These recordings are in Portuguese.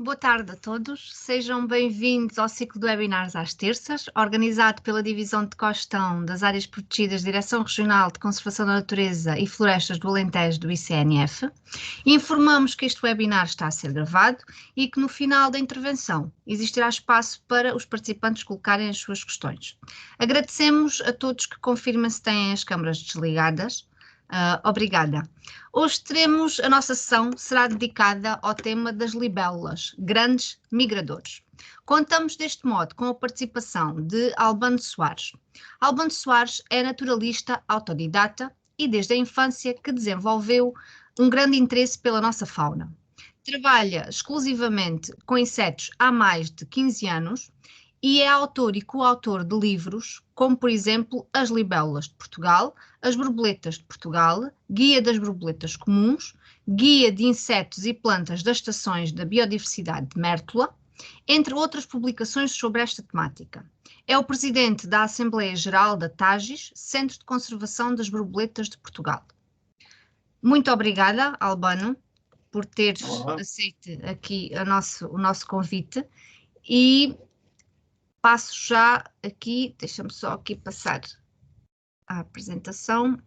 Boa tarde a todos, sejam bem-vindos ao ciclo de webinars às terças, organizado pela Divisão de Costão das Áreas Protegidas, Direção Regional de Conservação da Natureza e Florestas do Alentejo do ICNF. Informamos que este webinar está a ser gravado e que no final da intervenção existirá espaço para os participantes colocarem as suas questões. Agradecemos a todos que confirmem se têm as câmaras desligadas. Obrigada. Hoje teremos, a nossa sessão será dedicada ao tema das libélulas, grandes migradores. Contamos deste modo com a participação de Albano Soares. Albano Soares é naturalista autodidata e desde a infância que desenvolveu um grande interesse pela nossa fauna. Trabalha exclusivamente com insetos há mais de 15 anos e é autor e coautor de livros, como por exemplo As Libélulas de Portugal, As Borboletas de Portugal, Guia das Borboletas Comuns, Guia de Insetos e Plantas das Estações da Biodiversidade de Mértola, entre outras publicações sobre esta temática. É o presidente da Assembleia Geral da TAGIS, Centro de Conservação das Borboletas de Portugal. Muito obrigada, Albano, por teres aceito aqui o nosso convite e passo já aqui, deixa-me só aqui passar a apresentação.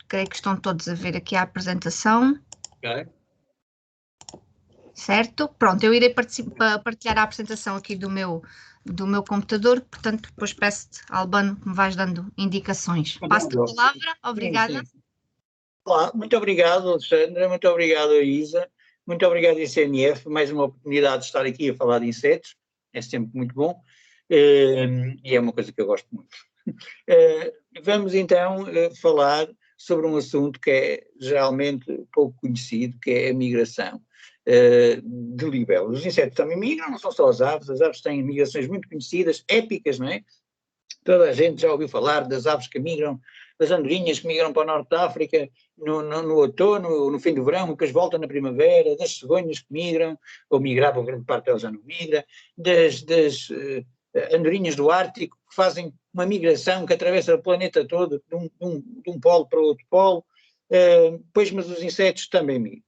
Creio que estão todos a ver aqui a apresentação. Ok. Certo? Pronto, eu irei partilhar a apresentação aqui do meu computador, portanto, depois peço-te, Albano, que me vais dando indicações. Passo-te a palavra, obrigada. Sim. Olá, muito obrigado, Alexandra, muito obrigado, Isa, muito obrigado, ICNF, mais uma oportunidade de estar aqui a falar de insetos, é sempre muito bom, e é uma coisa que eu gosto muito. Vamos então falar sobre um assunto que é geralmente pouco conhecido, que é a migração de libélulas. Os insetos também migram, não são só as aves têm migrações muito conhecidas, épicas, não é? Toda a gente já ouviu falar das aves que migram, das andorinhas que migram para o norte da África no outono, no fim do verão, depois voltam na primavera, das cegonhas que migram, ou migravam, grande parte delas já não migra, das andorinhas do Ártico que fazem uma migração que atravessa o planeta todo, de um polo para o outro polo, mas os insetos também migram.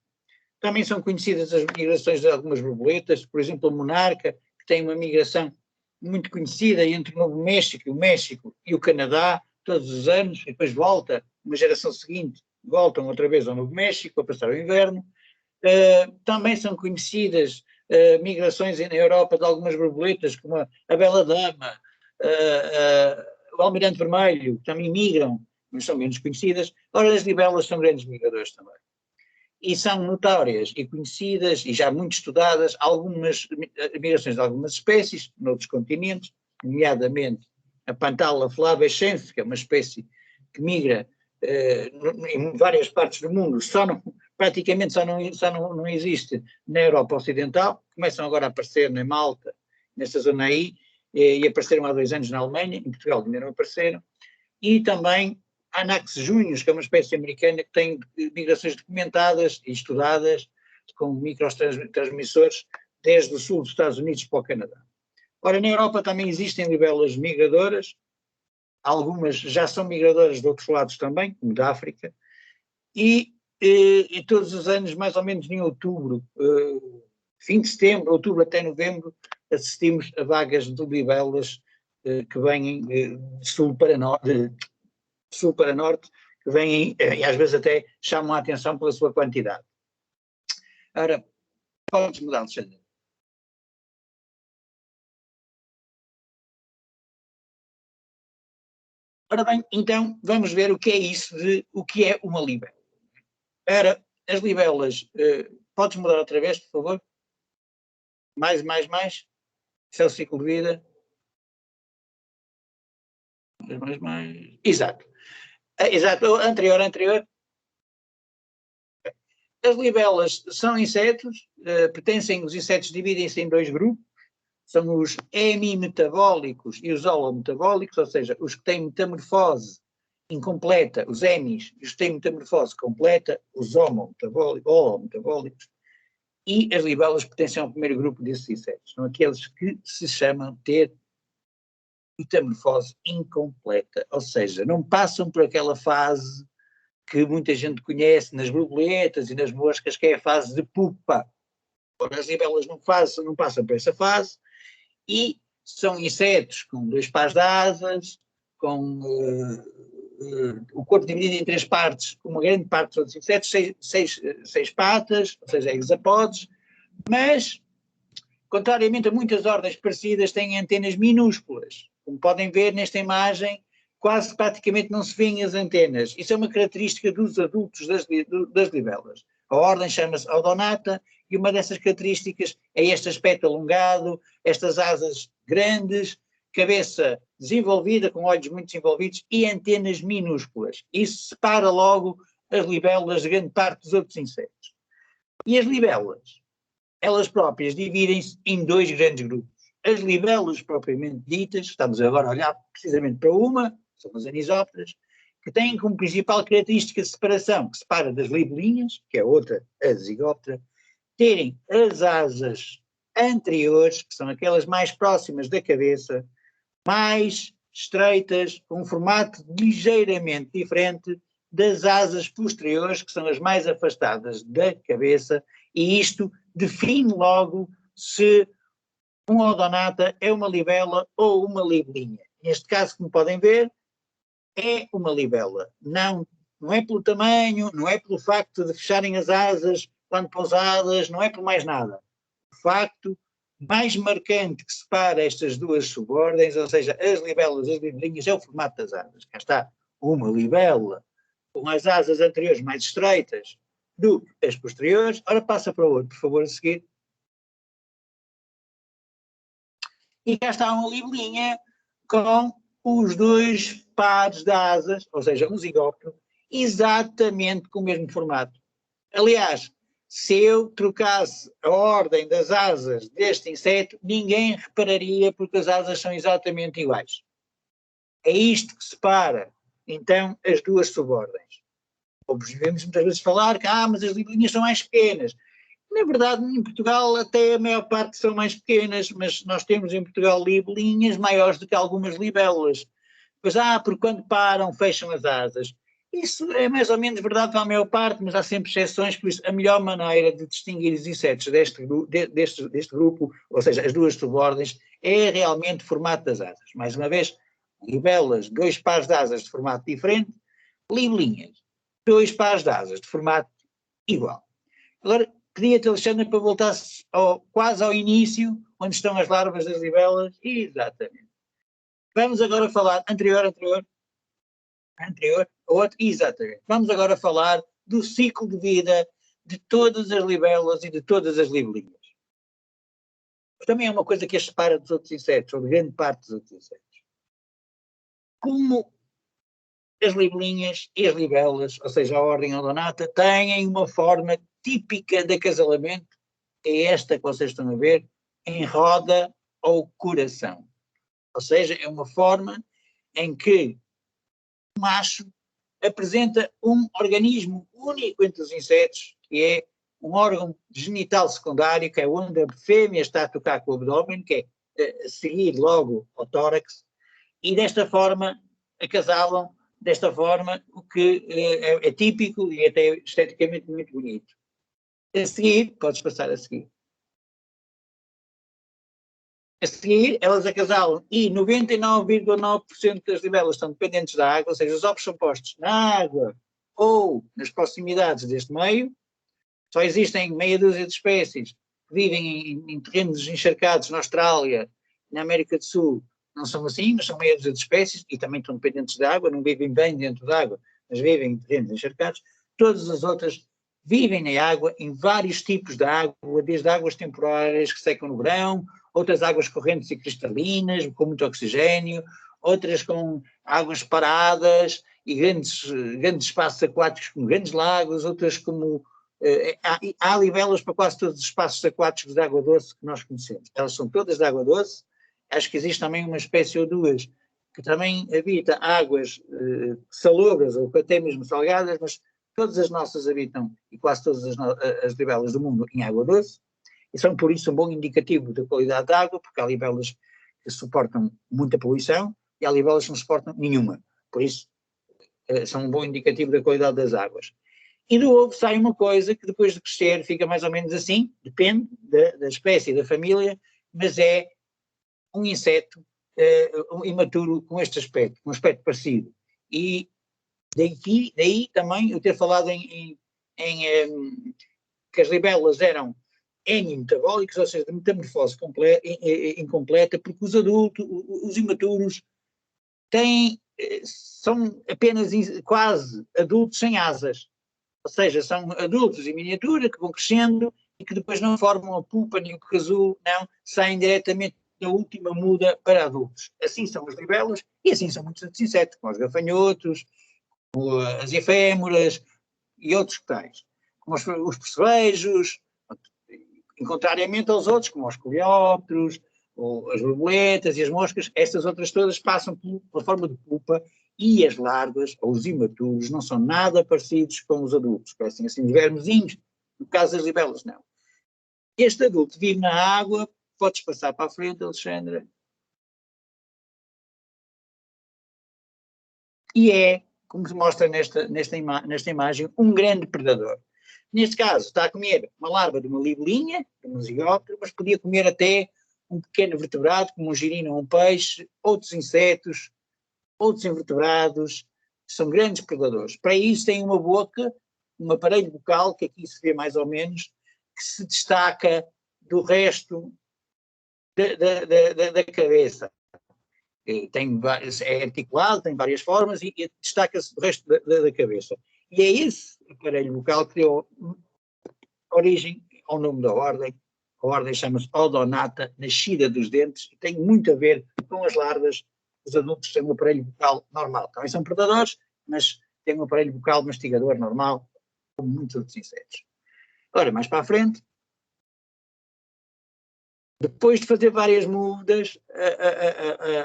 Também são conhecidas as migrações de algumas borboletas, por exemplo a monarca, que tem uma migração muito conhecida entre o Novo México, o México e o Canadá, todos os anos, e depois volta, uma geração seguinte, voltam outra vez ao Novo México a passar o inverno. Também são conhecidas migrações na Europa de algumas borboletas, como a Bela Dama, o Almirante Vermelho, que também migram, mas são menos conhecidas. Ora, as libélulas são grandes migradores também. E são notórias e conhecidas e já muito estudadas algumas migrações de algumas espécies noutros continentes, nomeadamente a Pantala flavescens, que é uma espécie que migra em várias partes do mundo, praticamente só não existe na Europa Ocidental, começam agora a aparecer na Malta, nessa zona aí, e apareceram há 2 anos na Alemanha, em Portugal ainda não apareceram, e também a Anax junius, que é uma espécie americana que tem migrações documentadas e estudadas com microtransmissores desde o sul dos Estados Unidos para o Canadá. Ora, na Europa também existem libélulas migradoras, algumas já são migradoras de outros lados também, como da África, e todos os anos, mais ou menos em outubro, fim de setembro, outubro até novembro, assistimos a vagas de libélulas que vêm de sul para norte, que vêm e às vezes até chamam a atenção pela sua quantidade. Ora, podes mudar, Alexandre? Ora bem, então vamos ver o que é isso o que é uma libélula. Ora, as libélulas, podes mudar outra vez, por favor? Mais. Isso é o ciclo de vida. Mais. Exato. Exato, anterior. As libélulas são insetos, os insetos dividem-se em 2 grupos, são os hemimetabólicos e os holometabólicos, ou seja, os que têm metamorfose incompleta, os hemis, e os que têm metamorfose completa, os holometabólicos. E as libelas pertencem ao primeiro grupo desses insetos, são aqueles que se chamam ter metamorfose incompleta, ou seja, não passam por aquela fase que muita gente conhece nas borboletas e nas moscas, que é a fase de pupa. Ora, as libelas não passam por essa fase e são insetos com 2 pares de asas, com o corpo dividido em 3 partes, uma grande parte dos outros insetos, 6 patas, ou seja, hexapodes, mas, contrariamente a muitas ordens parecidas, têm antenas minúsculas. Como podem ver nesta imagem, quase praticamente não se vêem as antenas. Isso é uma característica dos adultos das libelas. A ordem chama-se Odonata e uma dessas características é este aspecto alongado, estas asas grandes, cabeça desenvolvida, com olhos muito desenvolvidos e antenas minúsculas. Isso separa logo as libelas de grande parte dos outros insetos. E as libelas, elas próprias dividem-se em 2 grandes grupos. As libelas propriamente ditas, estamos agora a olhar precisamente para uma, são as anisópteras, que têm como principal característica de separação, que separa das libelinhas, que é outra, a zigóptera, terem as asas anteriores, que são aquelas mais próximas da cabeça, mais estreitas, com um formato ligeiramente diferente das asas posteriores, que são as mais afastadas da cabeça, e isto define logo se um odonata é uma libela ou uma libelinha. Neste caso, como podem ver, é uma libela. Não é pelo tamanho, não é pelo facto de fecharem as asas quando pousadas, não é por mais nada. O facto mais marcante que separa estas 2 subordens, ou seja, as libelas e as libelinhas, é o formato das asas. Cá está uma libela com as asas anteriores mais estreitas do que as posteriores. Ora, passa para o outro, por favor, a seguir. E cá está uma libelinha com os 2 pares de asas, ou seja, um zigóptero, exatamente com o mesmo formato. Aliás, se eu trocasse a ordem das asas deste inseto, ninguém repararia, porque as asas são exatamente iguais. É isto que separa, então, as 2 subordens. Ouvimos muitas vezes falar que, mas as libelinhas são mais pequenas. Na verdade, em Portugal até a maior parte são mais pequenas, mas nós temos em Portugal libelinhas maiores do que algumas libelas. Pois porque quando param, fecham as asas. Isso é mais ou menos verdade para a maior parte, mas há sempre exceções, por isso a melhor maneira de distinguir os insetos deste grupo, ou seja, as 2 subordens, é realmente o formato das asas. Mais uma vez, libelas, 2 pares de asas de formato diferente, libelinhas, 2 pares de asas de formato igual. Agora, pedia-te, Alexandre, para voltar quase ao início, onde estão as larvas das libelas. Exatamente. Vamos agora falar, anterior, outro, exatamente. Vamos agora falar do ciclo de vida de todas as libelas e de todas as libelinhas. Também é uma coisa que as separa dos outros insetos, ou de grande parte dos outros insetos. Como as libelinhas e as libelas, ou seja, a ordem odonata, têm uma forma típica de acasalamento, é esta que vocês estão a ver, em roda ou coração. Ou seja, é uma forma em que o macho apresenta um organismo único entre os insetos, que é um órgão genital secundário, que é onde a fêmea está a tocar com o abdômen, que é a seguir logo ao tórax, e desta forma acasalam, desta forma, o que é típico e até esteticamente muito bonito. A seguir, podes passar a seguir. A seguir, elas acasalam e 99,9% das libelas estão dependentes da água, ou seja, os ovos são postos na água ou nas proximidades deste meio. Só existem meia dúzia de espécies que vivem em terrenos encharcados na Austrália, na América do Sul, não são assim, mas são meia dúzia de espécies e também estão dependentes da água, não vivem bem dentro da água, mas vivem em terrenos encharcados. Todas as outras vivem na água, em vários tipos de água, desde águas temporárias que secam no verão, outras águas correntes e cristalinas, com muito oxigênio, outras com águas paradas e grandes espaços aquáticos como grandes lagos, outras como... há libelas para quase todos os espaços aquáticos de água doce que nós conhecemos. Elas são todas de água doce. Acho que existe também uma espécie ou duas que também habita águas salobras ou até mesmo salgadas, mas todas as nossas habitam, e quase todas as libelas do mundo, em água doce, e são por isso um bom indicativo da qualidade da água, porque há libelas que suportam muita poluição e há libelas que não suportam nenhuma. Por isso, são um bom indicativo da qualidade das águas. E do ovo sai uma coisa que depois de crescer fica mais ou menos assim, depende da espécie e da família, mas é um inseto um imaturo com este aspecto, com um aspecto parecido. E daí também eu ter falado que as libelas eram N-metabólicos, ou seja, de metamorfose incompleta, porque os adultos, os imaturos, são apenas quase adultos sem asas. Ou seja, são adultos em miniatura que vão crescendo e que depois não formam a pupa nem o casulo, não, saem diretamente da última muda para adultos. Assim são as libelas e assim são muitos outros insetos, como os gafanhotos, como as efêmoras e outros tais, como os percevejos, contrariamente aos outros, como os coleópteros, ou as borboletas e as moscas, estas outras todas passam pela forma de pupa e as larvas, ou os imaturos, não são nada parecidos com os adultos, parecem assim os vermezinhos, no caso das libelas não. Este adulto vive na água, podes passar para a frente, Alexandra, e é, como se mostra nesta imagem, um grande predador. Neste caso, está a comer uma larva de uma libelinha, de um zigóptero, mas podia comer até um pequeno vertebrado, como um girino ou um peixe, outros insetos, outros invertebrados, são grandes predadores. Para isso tem uma boca, um aparelho bucal, que aqui se vê mais ou menos, que se destaca do resto da cabeça. É articulado, tem várias formas e destaca-se do resto da cabeça. E é esse aparelho bucal que deu origem ao nome da ordem. A ordem chama-se Odonata, nascida dos dentes, e tem muito a ver com as larvas. Os adultos têm um aparelho bucal normal. Também são predadores, mas têm um aparelho bucal mastigador normal, como muitos outros insetos. Ora, mais para a frente, depois de fazer várias mudas,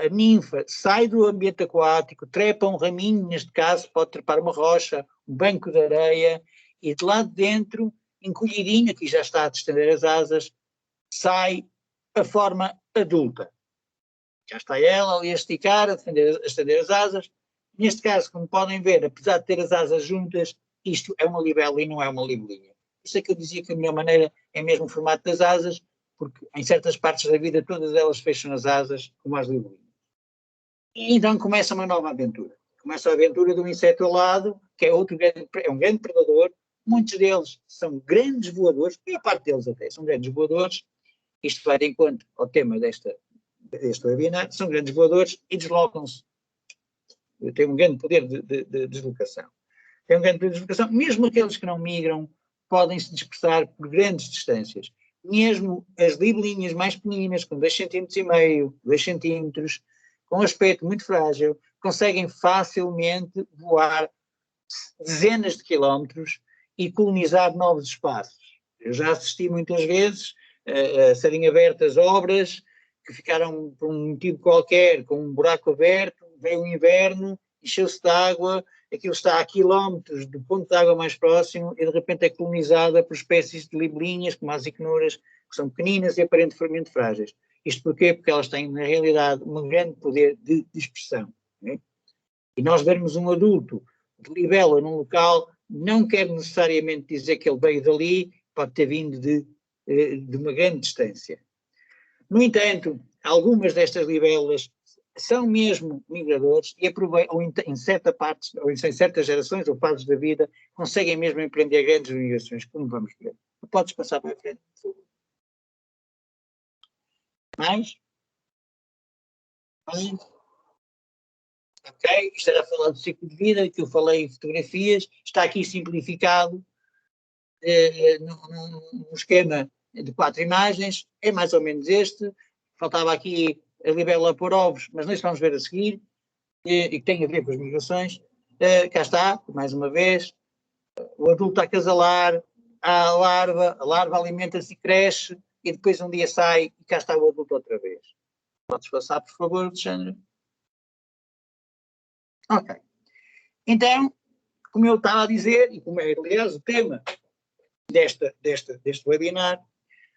a ninfa sai do ambiente aquático, trepa um raminho, neste caso pode trepar uma rocha, um banco de areia, e de lá de dentro, encolhidinho, aqui já está a estender as asas, sai a forma adulta. Já está ela ali a esticar, a estender as asas. Neste caso, como podem ver, apesar de ter as asas juntas, isto é uma libela e não é uma libelinha. Isso é que eu dizia que a melhor maneira é mesmo o formato das asas, porque em certas partes da vida todas elas fecham as asas como as libelinhas. E então começa uma nova aventura. Começa a aventura de um inseto alado, que é um grande predador. Muitos deles são grandes voadores, a maior parte deles até são grandes voadores. Isto vai de encontro ao tema deste webinar, são grandes voadores e deslocam-se. Têm um grande poder de deslocação. Têm um grande poder de deslocação. Mesmo aqueles que não migram podem se dispersar por grandes distâncias. Mesmo as libelinhas mais pequeninas, com 2,5 cm, 2 cm, com um aspecto muito frágil, conseguem facilmente voar dezenas de quilómetros e colonizar novos espaços. Eu já assisti muitas vezes a serem abertas obras que ficaram por um motivo qualquer, com um buraco aberto, veio o inverno, encheu-se de água, aquilo está a quilómetros do ponto de água mais próximo e de repente é colonizada por espécies de libelinhas, como as iquinoras, que são pequeninas e aparentemente frágeis. Isto porquê? Porque elas têm, na realidade, um grande poder de dispersão. Né? E nós vermos um adulto de libela num local não quer necessariamente dizer que ele veio dali, pode ter vindo de uma grande distância. No entanto, algumas destas libelas são mesmo migradores e aproveitam, em certas gerações ou fases da vida, conseguem mesmo empreender grandes migrações, como vamos ver. Podes passar para a frente, por favor. Mais? Ok, isto era falar do ciclo de vida, que eu falei em fotografias, está aqui simplificado num esquema de 4 imagens, é mais ou menos este. Faltava aqui a libélula por ovos, mas nós vamos ver a seguir, e que tem a ver com as migrações. Cá está, mais uma vez, o adulto a acasalar, a larva alimenta-se e cresce, e depois um dia sai e cá está o adulto outra vez. Podes passar, por favor, Alexandre? Ok. Então, como eu estava a dizer, e como é, aliás, o tema deste webinar,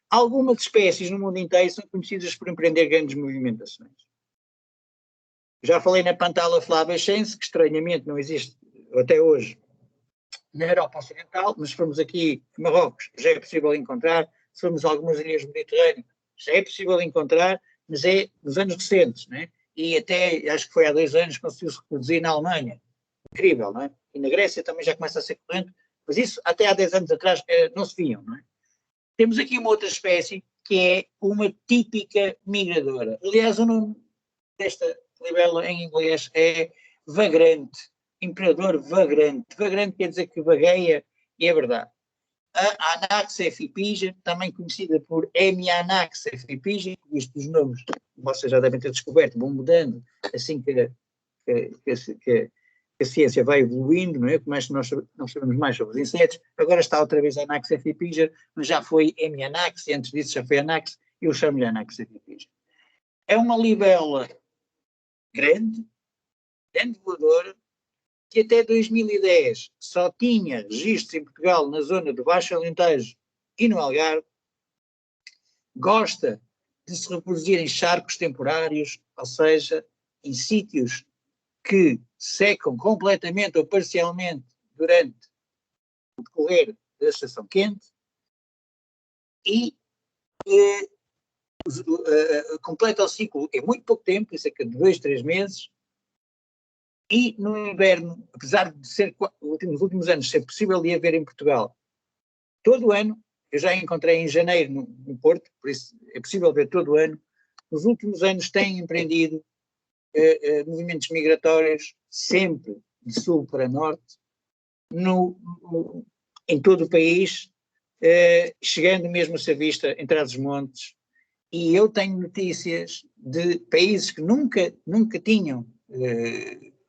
algumas espécies no mundo inteiro são conhecidas por empreender grandes movimentações. Já falei na Pantala flavescens, que estranhamente não existe até hoje na Europa Ocidental, mas se formos aqui em Marrocos, já é possível encontrar, se formos a algumas ilhas do Mediterrâneo, já é possível encontrar, mas é nos anos recentes, né? E até, acho que foi há 2 anos, conseguiu-se reproduzir na Alemanha. Incrível, não é? E na Grécia também já começa a ser corrente, mas isso até há 10 anos atrás não se viam, não é? Temos aqui uma outra espécie que é uma típica migradora. Aliás, o nome desta libélula em inglês é vagrante, imperador vagrante. Vagrante quer dizer que vagueia, e é verdade. A Anax efipigia, também conhecida por Hemianax efipigia, isto os nomes, vocês já devem ter descoberto, vão mudando assim que a ciência vai evoluindo, não é? Como nós sabemos mais sobre os insetos. Agora está outra vez a Anax efipigia, mas já foi Hemianax, e antes disso já foi Anax, e eu chamo-lhe Anax efipigia. É uma libélula grande voadora, que até 2010 só tinha registros em Portugal na zona do Baixo Alentejo e no Algarve, gosta de se reproduzir em charcos temporários, ou seja, em sítios que secam completamente ou parcialmente durante o decorrer da estação quente e completa o ciclo em muito pouco tempo, em cerca de 2, 3 meses, e no inverno, apesar de ser, nos últimos anos, ser possível de haver em Portugal todo o ano, eu já encontrei em janeiro no Porto, por isso é possível ver todo o ano, nos últimos anos têm empreendido movimentos migratórios sempre de sul para norte, em todo o país, chegando mesmo a ser vista em Trás-os-Montes, e eu tenho notícias de países que nunca tinham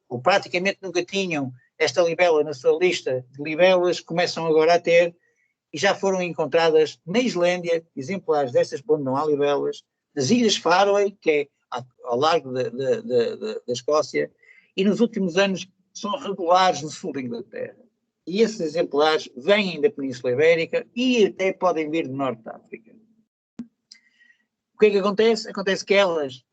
ou praticamente nunca tinham esta libélula na sua lista de libélulas, começam agora a ter, e já foram encontradas na Islândia exemplares destas, onde não há libélulas, nas Ilhas Faroe, que é ao largo da Escócia, e nos últimos anos são regulares no sul da Inglaterra. E esses exemplares vêm da Península Ibérica e até podem vir do norte da África. O que é que acontece? Acontece que elas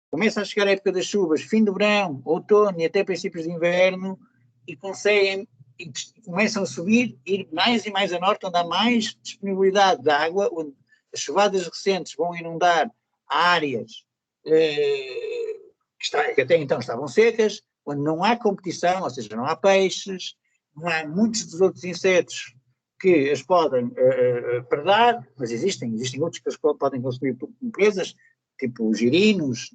começa a chegar a época das chuvas, fim do verão, outono e até princípios de inverno, e conseguem, e começam a subir, ir mais e mais a norte, onde há mais disponibilidade de água, onde as chuvadas recentes vão inundar áreas que até então estavam secas, onde não há competição, ou seja, não há peixes, não há muitos dos outros insetos que as podem predar, mas existem outros que as podem consumir presas, tipo girinos,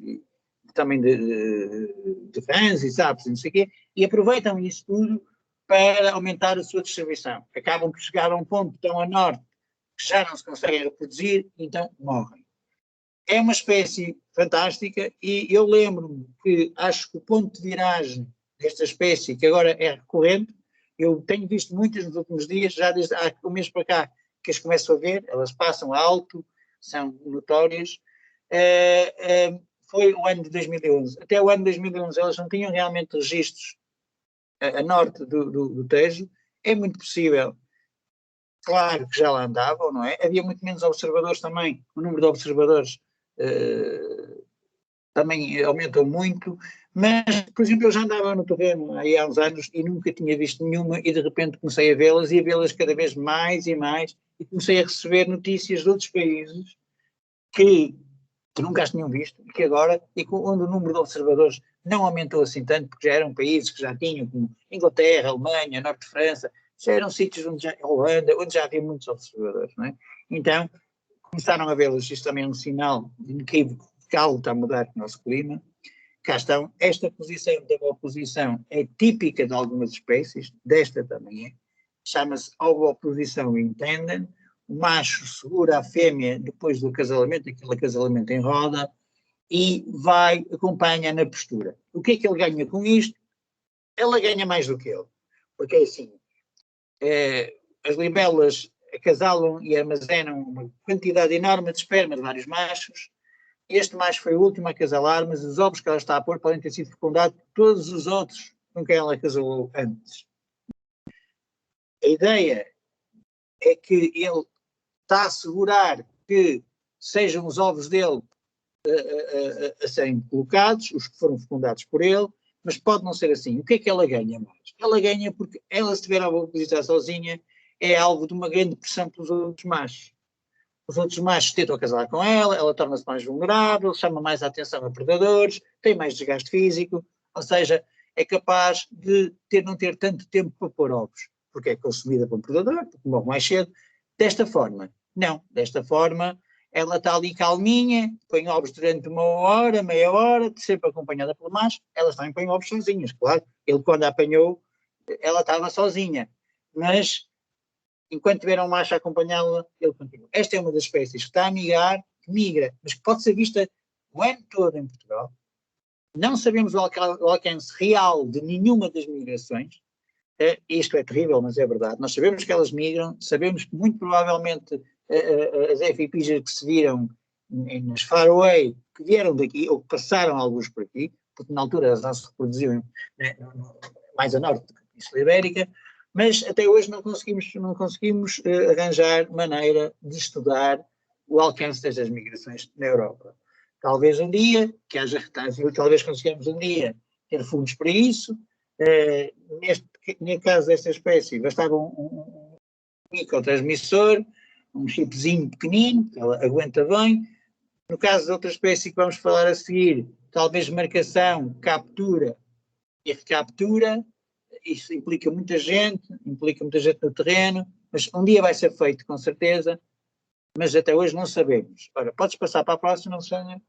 também de rãs e sapos, não sei o quê, e aproveitam isso tudo para aumentar a sua distribuição. Acabam por chegar a um ponto tão a norte que já não se conseguem reproduzir, então morrem. É uma espécie fantástica e eu lembro-me que acho que o ponto de viragem desta espécie, que agora é recorrente, eu tenho visto muitas nos últimos dias, já desde há um mês para cá que as começo a ver, elas passam alto, são notórias, foi o ano de 2011. Até o ano de 2011 elas não tinham realmente registros a norte do Tejo. É muito possível, claro que já lá andavam, não é? Havia muito menos observadores também, o número de observadores também aumentou muito, mas, por exemplo, eu já andava no terreno aí há uns anos e nunca tinha visto nenhuma e de repente comecei a vê-las e a vê-las cada vez mais e mais e comecei a receber notícias de outros países que nunca as tinham visto e que agora, onde o número de observadores não aumentou assim tanto, porque já eram países que já tinham, como Inglaterra, Alemanha, Norte de França, já eram sítios Holanda, onde já havia muitos observadores, não é? Então, começaram a vê-los, isto também é um sinal inequívoco que algo está a mudar com o nosso clima. Cá estão, esta posição da oposição é típica de algumas espécies, desta também é, chama-se ovoposição in tandem. O macho segura a fêmea depois do acasalamento, aquele acasalamento em roda, e acompanha na postura. O que é que ele ganha com isto? Ela ganha mais do que ele, porque é assim, as libélulas acasalam e armazenam uma quantidade enorme de esperma de vários machos. Este macho foi o último a acasalar, mas os ovos que ela está a pôr podem ter sido fecundados por todos os outros com quem ela acasalou antes. A ideia é que ele está a assegurar que sejam os ovos dele a serem colocados, os que foram fecundados por ele, mas pode não ser assim. O que é que ela ganha mais? Ela ganha porque ela, se estiver a opositar sozinha, é alvo de uma grande pressão pelos outros machos. Os outros machos tentam casar com ela torna-se mais vulnerável, chama mais a atenção a predadores, tem mais desgaste físico, ou seja, é capaz de não ter tanto tempo para pôr ovos, porque é consumida por um predador, porque morre mais cedo. Desta forma, não. Desta forma, ela está ali calminha, põe ovos durante 1 hora, meia hora, sempre acompanhada pelo macho. Elas também põem ovos sozinhas, claro. Ele, quando a apanhou, ela estava sozinha. Mas, enquanto tiver um macho a acompanhá-la, ele continua. Esta é uma das espécies que está a migrar, que migra, mas que pode ser vista o ano todo em Portugal. Não sabemos o alcance real de nenhuma das migrações. Isto é terrível, mas é verdade. Nós sabemos que elas migram, sabemos que muito provavelmente as FIPs que se viram nas Faroe, que vieram daqui, ou que passaram alguns por aqui, porque na altura elas não se reproduziam, né, mais a norte da Península Ibérica, mas até hoje não conseguimos arranjar maneira de estudar o alcance destas migrações na Europa. Talvez um dia, talvez consigamos um dia ter fundos para isso. No caso desta espécie, bastava um microtransmissor, um chipzinho pequenino, que ela aguenta bem. No caso de outra espécie que vamos falar a seguir, talvez marcação, captura e recaptura. Isso implica muita gente no terreno, mas um dia vai ser feito, com certeza, mas até hoje não sabemos. Ora, podes passar para a próxima, Alexandre?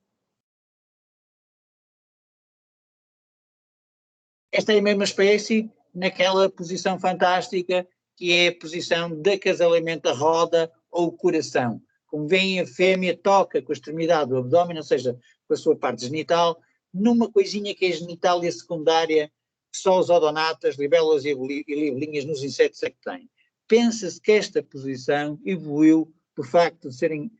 Esta é a mesma espécie naquela posição fantástica que é a posição de acasalamento da roda ou coração. Como veem, a fêmea toca com a extremidade do abdômen, ou seja, com a sua parte genital, numa coisinha que é genitália secundária, que só os odonatas, libelas e libelinhas nos insetos é que têm. Pensa-se que esta posição evoluiu do facto de serem,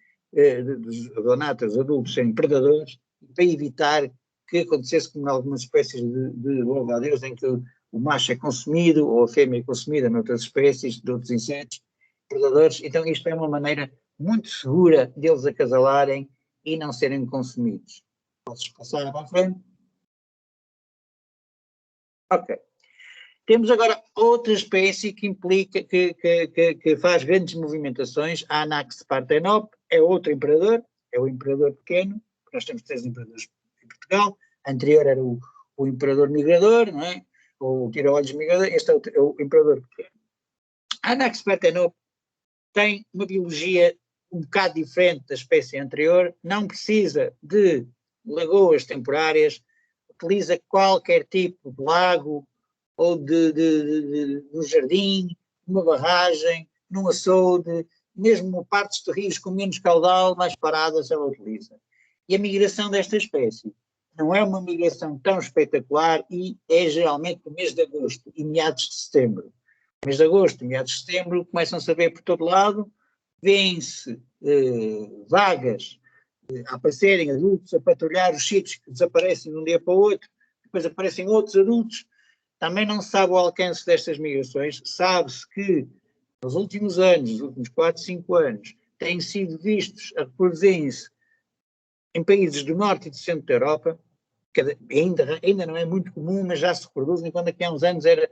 dos odonatas adultos serem predadores, para evitar que acontecesse como em algumas espécies de louva-a-Deus, em que o macho é consumido ou a fêmea é consumida noutras espécies, de outros insetos, predadores. Então isto é uma maneira muito segura deles acasalarem e não serem consumidos. Podes passar para a frente? Ok. Temos agora outra espécie que implica, que faz grandes movimentações, a Anax partenop, é outro imperador, é o imperador pequeno, nós temos 3 imperadores em Portugal, a anterior era o imperador migrador, não é? O tira-olhos migrador, este é o imperador pequeno. A Anax partenop tem uma biologia um bocado diferente da espécie anterior, não precisa de lagoas temporárias, utiliza qualquer tipo de lago ou de um jardim, uma barragem, num açude, mesmo partes de rios com menos caudal, mais paradas, ela utiliza. E a migração desta espécie não é uma migração tão espetacular e é geralmente no mês de agosto e meados de setembro. No mês de agosto e meados de setembro começam-se a ver por todo lado, vêem-se vagas a aparecerem adultos, a patrulhar os sítios que desaparecem de um dia para o outro, depois aparecem outros adultos. Também não se sabe o alcance destas migrações, sabe-se que nos últimos anos, nos últimos 4, 5 anos, têm sido vistos a reproduzirem-se em países do norte e do centro da Europa, que ainda não é muito comum, mas já se reproduzem, quando aqui há uns anos era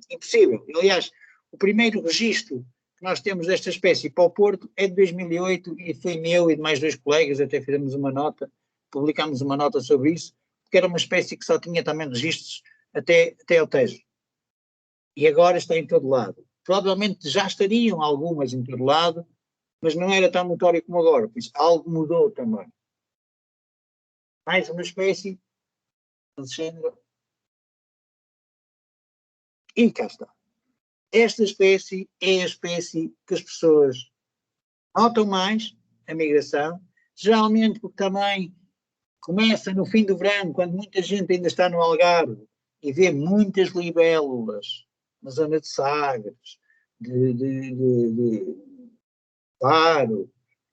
impossível. Aliás, o primeiro registro que nós temos desta espécie para o Porto é de 2008 e foi meu e de mais 2 colegas, até fizemos uma nota, publicámos uma nota sobre isso, porque era uma espécie que só tinha também registros até ao Tejo. E agora está em todo lado. Provavelmente já estariam algumas em todo lado, mas não era tão notório como agora, por isso algo mudou também. Mais uma espécie, Alexandre. E cá está. Esta espécie é a espécie que as pessoas notam mais, a migração, geralmente porque também começa no fim do verão, quando muita gente ainda está no Algarve, e vê muitas libélulas na zona de Sagres, de Faro,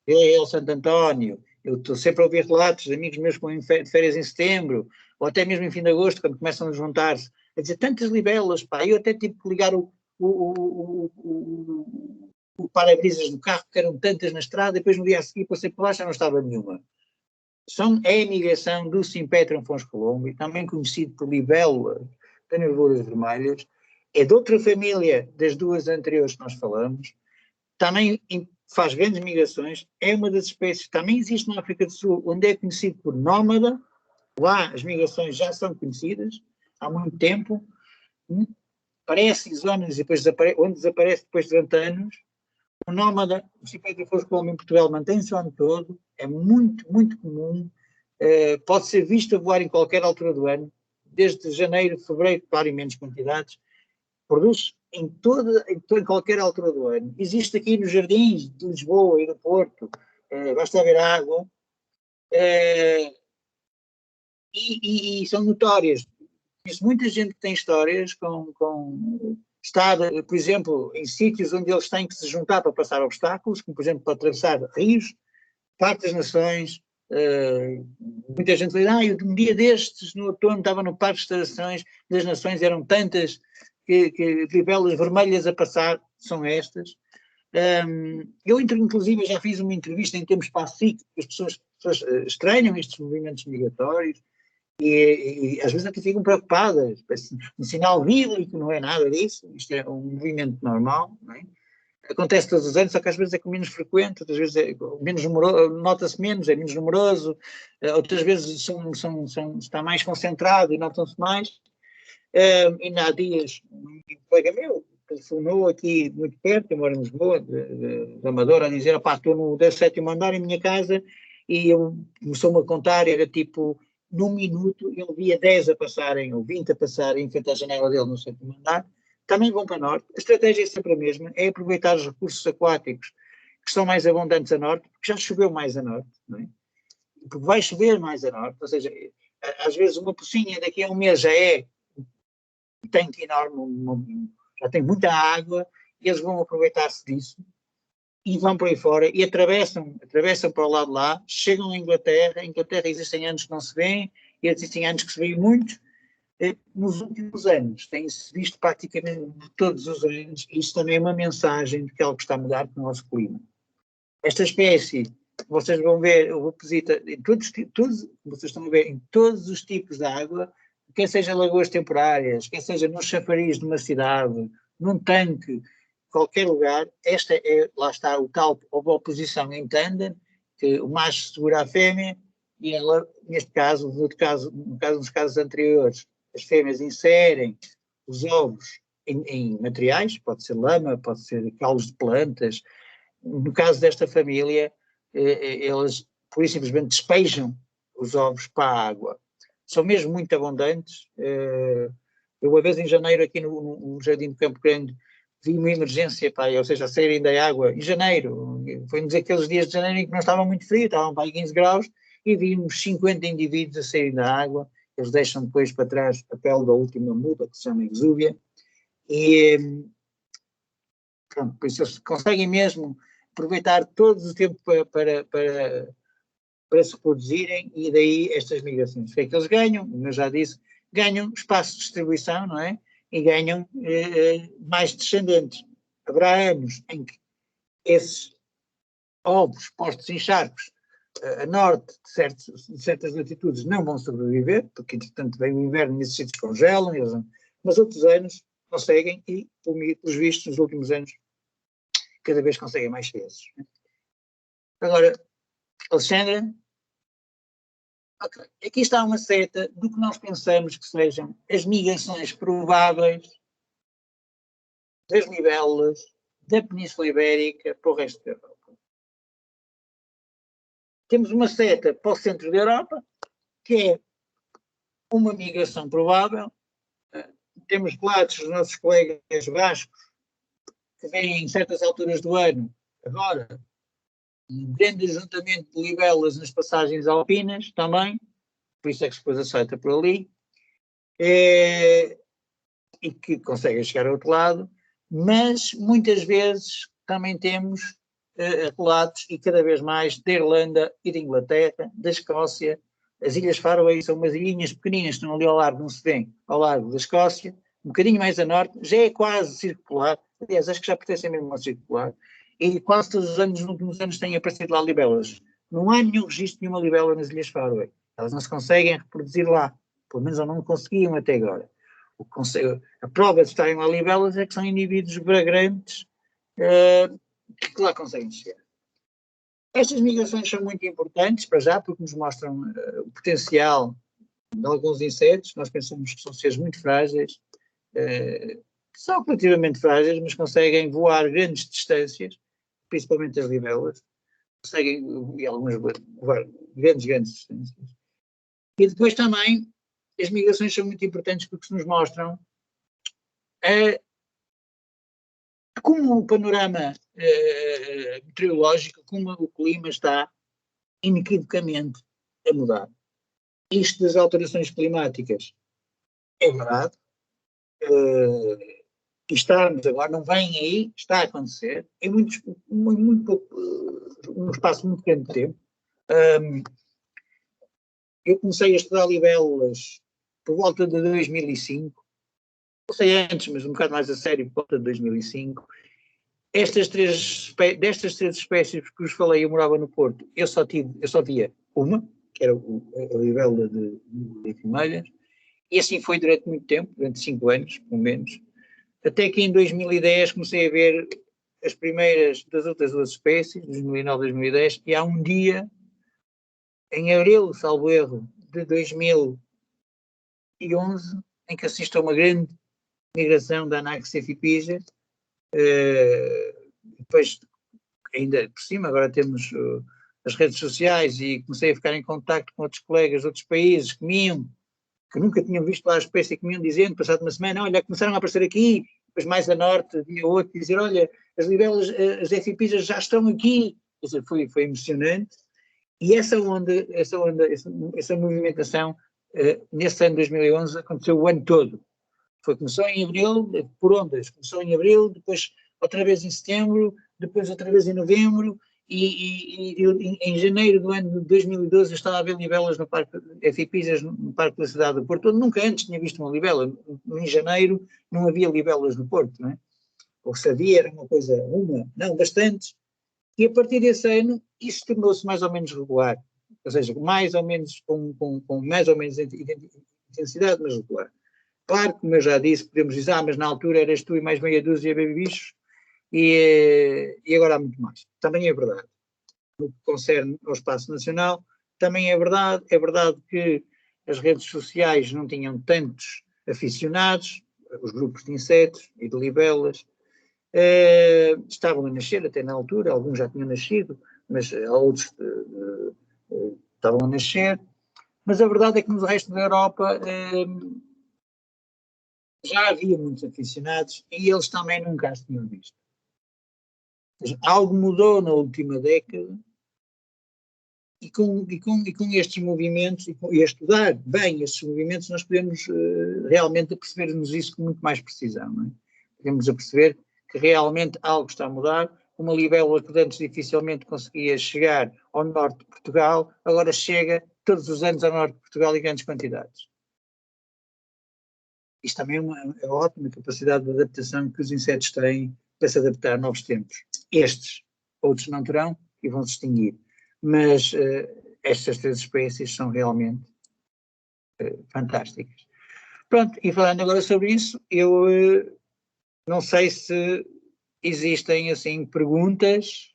El Santo António. Eu estou sempre a ouvir relatos de amigos meus que vão de férias em setembro, ou até mesmo em fim de agosto, quando começam a juntar-se, a dizer tantas libélulas, pá, eu até tive que ligar o o para-brisas do carro, que eram tantas na estrada, e depois no dia a seguir passei por lá já não estava nenhuma. É a migração do Simpetron fonscolombi, também conhecido por libélula de nervuras vermelhas, é de outra família das duas anteriores que nós falamos, também faz grandes migrações, é uma das espécies que também existe na África do Sul, onde é conhecido por nómada. Lá as migrações já são conhecidas há muito tempo, aparece em zonas e depois onde desaparece depois de 30 anos. O nómada, o Simpetron fonscolombi em Portugal mantém-se o ano todo, é muito, muito comum, pode ser visto a voar em qualquer altura do ano, desde janeiro, fevereiro, claro, em menos quantidades, produz em qualquer altura do ano. Existe aqui nos jardins de Lisboa e do Porto, basta ver água, e são notórias. Conheço muita gente que tem histórias estar, por exemplo, em sítios onde eles têm que se juntar para passar obstáculos, como por exemplo para atravessar rios, parques das nações. Muita gente diz, um dia destes, no outono, estava no Parque das Nações, eram tantas que libelas vermelhas a passar, são estas. Eu, inclusive, já fiz uma entrevista em termos pacíficos, as pessoas estranham estes movimentos migratórios e às vezes até ficam preocupadas, parece um sinal bíblico, não é nada disso, isto é um movimento normal, não é? Acontece todos os anos, só que às vezes é com menos frequente, outras vezes é menos numeroso, nota-se menos, é menos numeroso, outras vezes está mais concentrado e notam-se mais. Ainda há dias, um colega meu telefonou aqui muito perto, eu moro em Lisboa, de Amadora, a dizer, estou no 17º andar em minha casa, e começou-me a contar, era tipo, num minuto, ele via 10 a passarem, ou 20 a passarem, em frente à janela dele no 7º andar. Também vão para o norte. A estratégia é sempre a mesma, é aproveitar os recursos aquáticos que são mais abundantes a norte, porque já choveu mais a norte, não é? Porque vai chover mais a norte, ou seja, às vezes uma pocinha daqui a um mês já é um tanque enorme, já tem muita água, e eles vão aproveitar-se disso e vão por aí fora e atravessam para o lado de lá, chegam à Inglaterra. Em Inglaterra existem anos que não se vêem e existem anos que se veem muito. Nos últimos anos tem-se visto praticamente todos os anos, e isso também é uma mensagem de que algo está a mudar com o nosso clima. Esta espécie, vocês vão ver, oposita em todos, vocês estão a ver em todos os tipos de água, quer seja lagoas temporárias, quer seja nos chafariz de uma cidade, num tanque, qualquer lugar. Lá está o tal, a oposição em tandem, que o macho segura a fêmea, e ela, neste caso, nos casos anteriores, as fêmeas inserem os ovos em materiais, pode ser lama, pode ser caules de plantas. No caso desta família, elas, por isso, simplesmente despejam os ovos para a água. São mesmo muito abundantes. Eu, uma vez em janeiro, aqui no Jardim do Campo Grande, vi uma emergência, ou seja, a saírem da água, em janeiro. Foi nos aqueles dias de janeiro em que não estava muito frio, estavam para aí 15 graus, e vi uns 50 indivíduos a saírem da água. Eles deixam depois para trás a pele da última muda, que se chama exúvia, e pronto, por isso eles conseguem mesmo aproveitar todo o tempo para se reproduzirem, e daí estas migrações. O que é que eles ganham? Eu já disse, ganham espaço de distribuição, não é? E ganham mais descendentes. Haverá anos em que esses ovos postos em charcos a norte de certas latitudes não vão sobreviver, porque entretanto vem o inverno e esses sítios congelam, mas outros anos conseguem, e pelos vistos nos últimos anos cada vez conseguem mais vezes. Agora, Alexandra, aqui está uma seta do que nós pensamos que sejam as migrações prováveis das libélulas da Península Ibérica para o resto da Europa. Temos uma seta para o centro da Europa, que é uma migração provável. Temos relatos dos nossos colegas bascos que vêm em certas alturas do ano, agora, um grande ajuntamento de libélulas nas passagens alpinas também, por isso é que se pôs a seta por ali, e que conseguem chegar ao outro lado, mas muitas vezes também temos relatos, e cada vez mais, da Irlanda e da Inglaterra, da Escócia. As Ilhas Faroe são umas ilhinhas pequeninas que estão ali ao largo, não se vêem, ao largo da Escócia, um bocadinho mais a norte, já é quase circular, aliás, acho que já pertence mesmo ao circular, e quase todos os anos, nos últimos anos, têm aparecido lá libelas. Não há nenhum registro de nenhuma libela nas Ilhas Faroe. Elas não se conseguem reproduzir lá, pelo menos não conseguiam até agora. A prova de estarem lá libelas é que são indivíduos bragrantes que lá conseguem chegar. Estas migrações são muito importantes para já, porque nos mostram o potencial de alguns insetos. Nós pensamos que são seres muito frágeis, que são relativamente frágeis, mas conseguem voar grandes distâncias, principalmente as libelas, conseguem algumas voar grandes distâncias. E depois também as migrações são muito importantes porque nos mostram como o panorama meteorológico, como o clima está inequivocamente a mudar. Isto das alterações climáticas é verdade. Estarmos agora, não vem aí, está a acontecer, em muito pouco, num espaço muito grande de tempo. Eu comecei a estudar libelas por volta de 2005, não sei antes, mas um bocado mais a sério, por volta de 2005. Destas três espécies que vos falei, eu morava no Porto, eu só via uma, que era a libélula de vermelhas, e assim foi durante muito tempo, durante 5 anos, pelo menos, até que em 2010 comecei a ver as primeiras das outras 2 espécies, 2009 e 2010, e há um dia, em abril, salvo erro, de 2011, em que assisto a uma grande migração da Anaxes epiphysa. Depois, ainda por cima, agora temos as redes sociais e comecei a ficar em contacto com outros colegas de outros países que nunca tinham visto lá a espécie, que me iam dizendo, passado uma semana, olha, começaram a aparecer aqui, depois mais a norte havia outro dizer, olha, as libelas, as epiphysas já estão aqui. Isso foi emocionante. E essa movimentação, nesse ano de 2011, aconteceu o ano todo. Começou em abril, por ondas, começou em abril, depois outra vez em setembro, depois outra vez em novembro, e em janeiro do ano de 2012 eu estava a ver libelas no Parque epiphysas no Parque da Cidade do Porto. Eu nunca antes tinha visto uma libela. Em janeiro não havia libelas no Porto, não é? Ou se havia, era uma coisa, não, bastantes. E a partir desse ano isso tornou-se mais ou menos regular, ou seja, mais ou menos com mais ou menos intensidade, mas regular. Claro, como eu já disse, podemos dizer, mas na altura eras tu e mais meia dúzia de bichos, e agora há muito mais. Também é verdade. No que concerne ao espaço nacional, também é verdade que as redes sociais não tinham tantos aficionados, os grupos de insetos e de libelas, estavam a nascer até na altura, alguns já tinham nascido, mas outros estavam a nascer, mas a verdade é que no resto da Europa já havia muitos aficionados e eles também nunca as tinham visto. Algo mudou na última década e com estes movimentos, e a estudar bem estes movimentos, nós podemos realmente perceber-nos isso com muito mais precisão. Não é? Podemos perceber que realmente algo está a mudar. Uma libélula que antes dificilmente conseguia chegar ao norte de Portugal, agora chega todos os anos ao norte de Portugal em grandes quantidades. Isto também é uma ótima capacidade de adaptação que os insetos têm para se adaptar a novos tempos. Estes, outros não terão e vão se extinguir. Mas estas 3 espécies são realmente fantásticas. Pronto, e falando agora sobre isso, eu não sei se existem assim perguntas,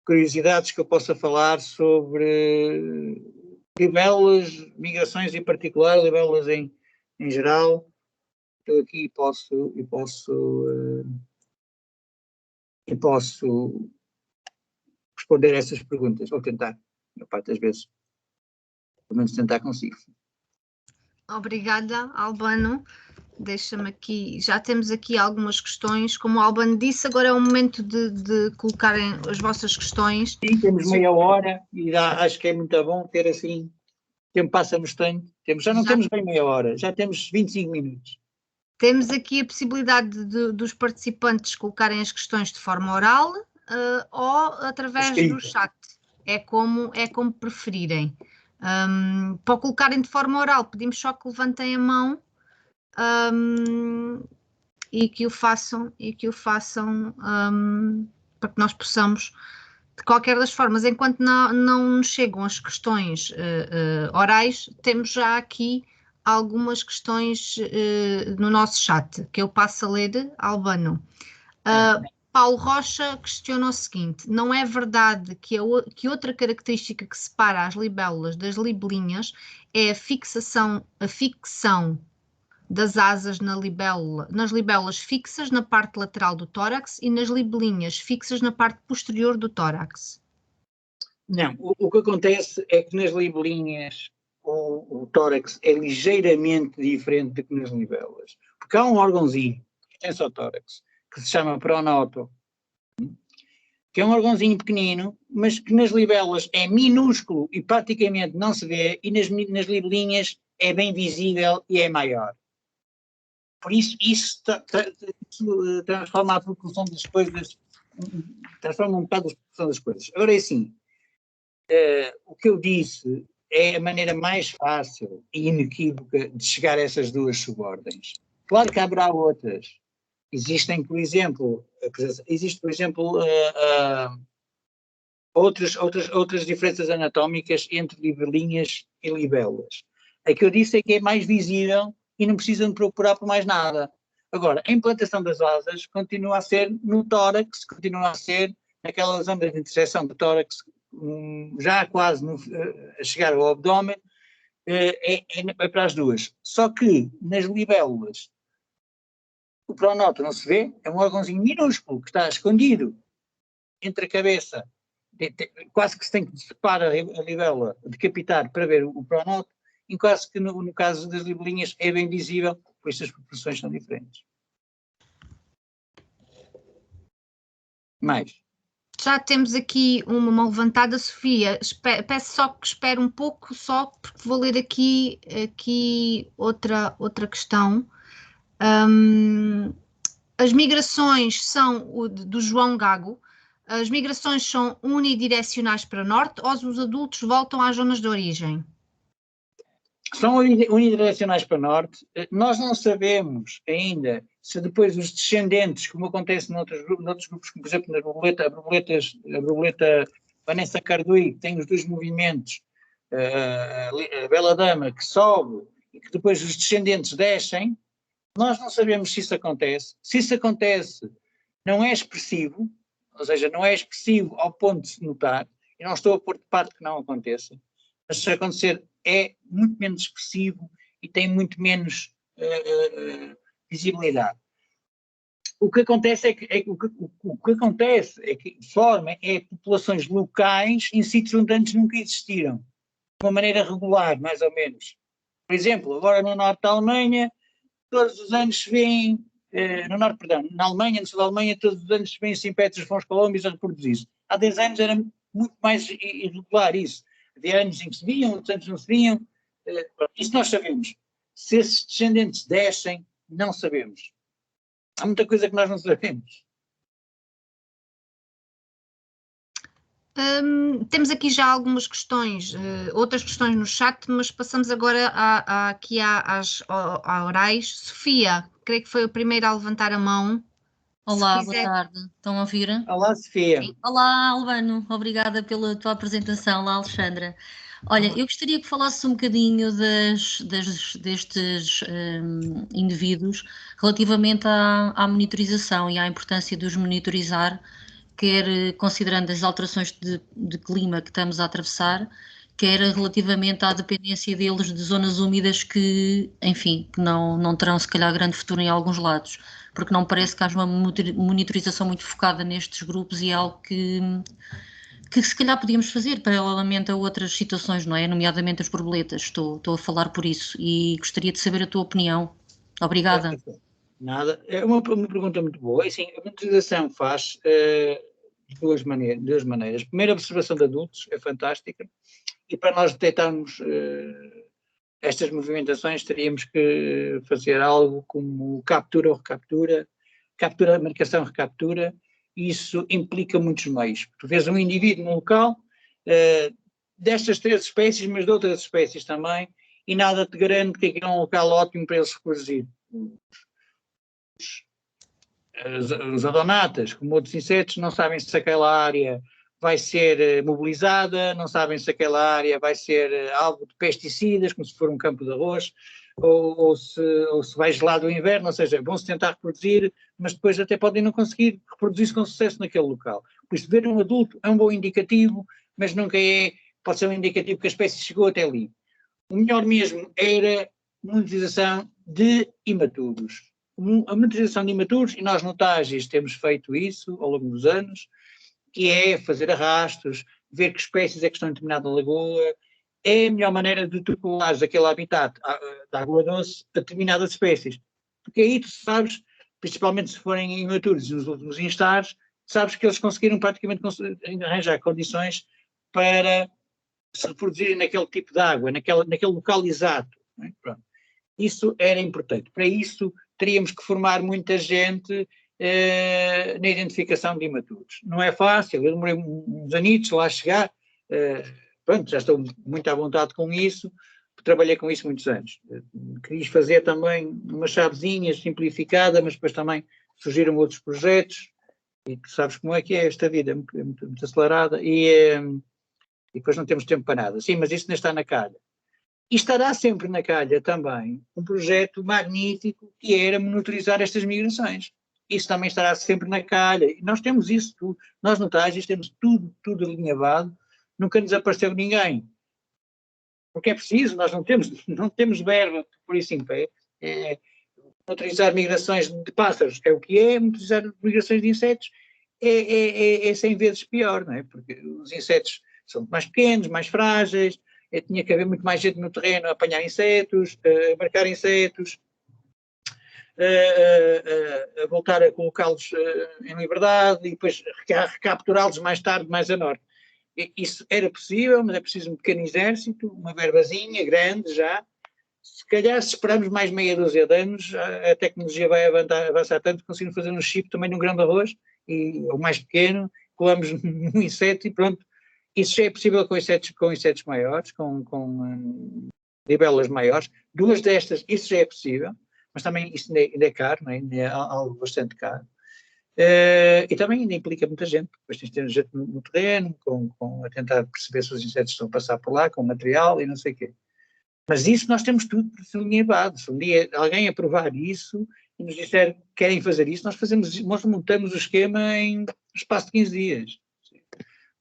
curiosidades que eu possa falar sobre libelas, migrações em particular, libelas em geral. Eu aqui posso responder a essas perguntas, ou tentar, na parte das vezes, pelo menos tentar consigo. Obrigada, Albano. Deixa-me aqui, já temos aqui algumas questões, como o Albano disse, agora é o momento de colocarem as vossas questões. Sim, temos meia hora e acho que é muito bom ter assim, o tempo passa no instante, já não temos bem meia hora, já temos 25 minutos. Temos aqui a possibilidade dos participantes colocarem as questões de forma oral ou através do chat, é como preferirem. Para colocarem de forma oral, pedimos só que levantem a mão e que o façam para que nós possamos, de qualquer das formas, enquanto não nos chegam as questões orais, temos já aqui algumas questões no nosso chat, que eu passo a ler, Albano. Paulo Rocha questiona o seguinte: não é verdade que outra característica que separa as libélulas das libelinhas é a fixação das asas nas libélulas fixas na parte lateral do tórax e nas libelinhas fixas na parte posterior do tórax? Não, o que acontece é que nas libelinhas o tórax é ligeiramente diferente do que nas libélulas, porque há um órgãozinho que pertence ao tórax, que se chama pronoto, que é um órgãozinho pequenino, mas que nas libélulas é minúsculo e praticamente não se vê, e nas libelinhas é bem visível e é maior. Por isso transforma a proporção das coisas, transforma um bocado a proporção das coisas. Agora é assim, o que eu disse é a maneira mais fácil e inequívoca de chegar a essas duas subordens. Claro que haverá outras. Existem, por exemplo, outras diferenças anatómicas entre libelinhas e libélulas. A que eu disse é que é mais visível e não precisam de procurar por mais nada. Agora, a implantação das asas continua a ser no tórax, continua a ser naquela zona de interseção do tórax, já quase a chegar ao abdômen, é para as duas. Só que nas libélulas o pronoto não se vê, é um órgãozinho minúsculo que está escondido entre a cabeça, quase que se tem que separar a libélula, decapitar para ver o pronoto, e quase que no caso das libelinhas é bem visível, por isso as proporções são diferentes. Mais. Já temos aqui uma levantada, Sofia. Peço só que espere um pouco, só porque vou ler aqui outra questão. As migrações são do João Gago. As migrações são unidirecionais para norte ou os adultos voltam às zonas de origem? São unidirecionais para norte. Nós não sabemos ainda se depois os descendentes, como acontece noutros grupos, como por exemplo nas a borboleta Vanessa Cardui, que tem os dois movimentos, a Bela Dama que sobe e que depois os descendentes descem, nós não sabemos se isso acontece. Se isso acontece, não é expressivo, ou seja, não é expressivo ao ponto de se notar, e não estou a pôr de parte que não aconteça, mas se acontecer é muito menos expressivo e tem muito menos visibilidade. O que acontece é que forma populações locais em sítios onde antes nunca existiram, de uma maneira regular, mais ou menos. Por exemplo, agora no norte da Alemanha, todos os anos se vêem, na Alemanha, no sul da Alemanha, todos os anos se vêem simpétres fons colômbios a reproduzir-se. Há 10 anos era muito mais irregular isso. Havia anos em que se viam, outros anos não se viam. Isso nós sabemos. Se esses descendentes descem, não sabemos. Há muita coisa que nós não sabemos. Temos aqui já algumas questões, outras questões no chat, mas passamos agora aqui às orais. Sofia, creio que foi a primeira a levantar a mão. Olá, boa tarde. Estão a ouvir? Olá, Sofia. Sim. Olá, Albano. Obrigada pela tua apresentação. Olá, Alexandra. Olha, eu gostaria que falasses um bocadinho destes indivíduos relativamente à monitorização e à importância de os monitorizar, quer considerando as alterações de clima que estamos a atravessar, quer relativamente à dependência deles de zonas úmidas que, enfim, que não terão se calhar grande futuro em alguns lados, porque não parece que haja uma monitorização muito focada nestes grupos e é algo que se calhar podíamos fazer paralelamente a outras situações, não é? Nomeadamente as borboletas, estou a falar por isso e gostaria de saber a tua opinião. Obrigada. Nada, é uma pergunta muito boa. Assim, a monitorização faz de duas maneiras. Primeiro, a observação de adultos é fantástica e para nós detectarmos estas movimentações teríamos que fazer algo como captura ou recaptura, captura, marcação, recaptura. Isso implica muitos meios. Tu vês um indivíduo num local destas 3 espécies, mas de outras espécies também, e nada te garante que aquilo é um local ótimo para eles reproduzir. os adonatas, como outros insetos, não sabem se aquela área vai ser mobilizada, não sabem se aquela área vai ser alvo de pesticidas, como se for um campo de arroz, ou se vai gelado o inverno, ou seja, vão-se tentar reproduzir, mas depois até podem não conseguir reproduzir-se com sucesso naquele local. Por isso, ver um adulto é um bom indicativo, mas nunca pode ser um indicativo que a espécie chegou até ali. O melhor mesmo era monitorização de imaturos. A monitorização de imaturos, e nós no TAGIS temos feito isso ao longo dos anos, que é fazer arrastos, ver que espécies é que estão em determinada lagoa, é a melhor maneira de tu colares aquele habitat da água doce a determinadas espécies. Porque aí tu sabes, principalmente se forem imaturos nos últimos instares, sabes que eles conseguiram praticamente arranjar condições para se reproduzirem naquele tipo de água, naquele local exato. Não é? Pronto. Isso era importante. Para isso teríamos que formar muita gente na identificação de imaturos. Não é fácil, eu demorei uns anitos lá a chegar, pronto, já estou muito à vontade com isso, trabalhei com isso muitos anos. Quis fazer também umas chavezinhas simplificada, mas depois também surgiram outros projetos, e tu sabes como é que é esta vida, é muito acelerada, e depois não temos tempo para nada. Sim, mas isso ainda está na calha. E estará sempre na calha também um projeto magnífico que era monitorizar estas migrações. Isso também estará sempre na calha. E nós temos isso tudo. Nós no TAGIS temos tudo alinhavado. Nunca nos apareceu ninguém. Porque é preciso, nós não temos verba por isso em pé. Monitorizar migrações de pássaros é o que é, monitorizar migrações de insetos é 100 vezes pior, não é? Porque os insetos são mais pequenos, mais frágeis, tinha que haver muito mais gente no terreno a apanhar insetos, a marcar insetos, a voltar a colocá-los em liberdade e depois recapturá-los mais tarde, mais a norte. Isso era possível, mas é preciso um pequeno exército, uma verbazinha grande já. Se calhar, se esperarmos mais meia dúzia de anos, a tecnologia vai avançar tanto que conseguimos fazer um chip também num grão de arroz, ou mais pequeno, colamos num inseto e pronto. Isso já é possível com insetos maiores, com libelas maiores. Duas destas, isso já é possível, mas também isso ainda é caro, não é? Ainda é algo bastante caro. E também ainda implica muita gente. Depois tens de ter gente no terreno, a tentar perceber se os insetos estão a passar por lá, com material e não sei o quê. Mas isso nós temos tudo alinhavado. Se um dia alguém aprovar isso e nos disser que querem fazer isso, nós montamos o esquema em espaço de 15 dias.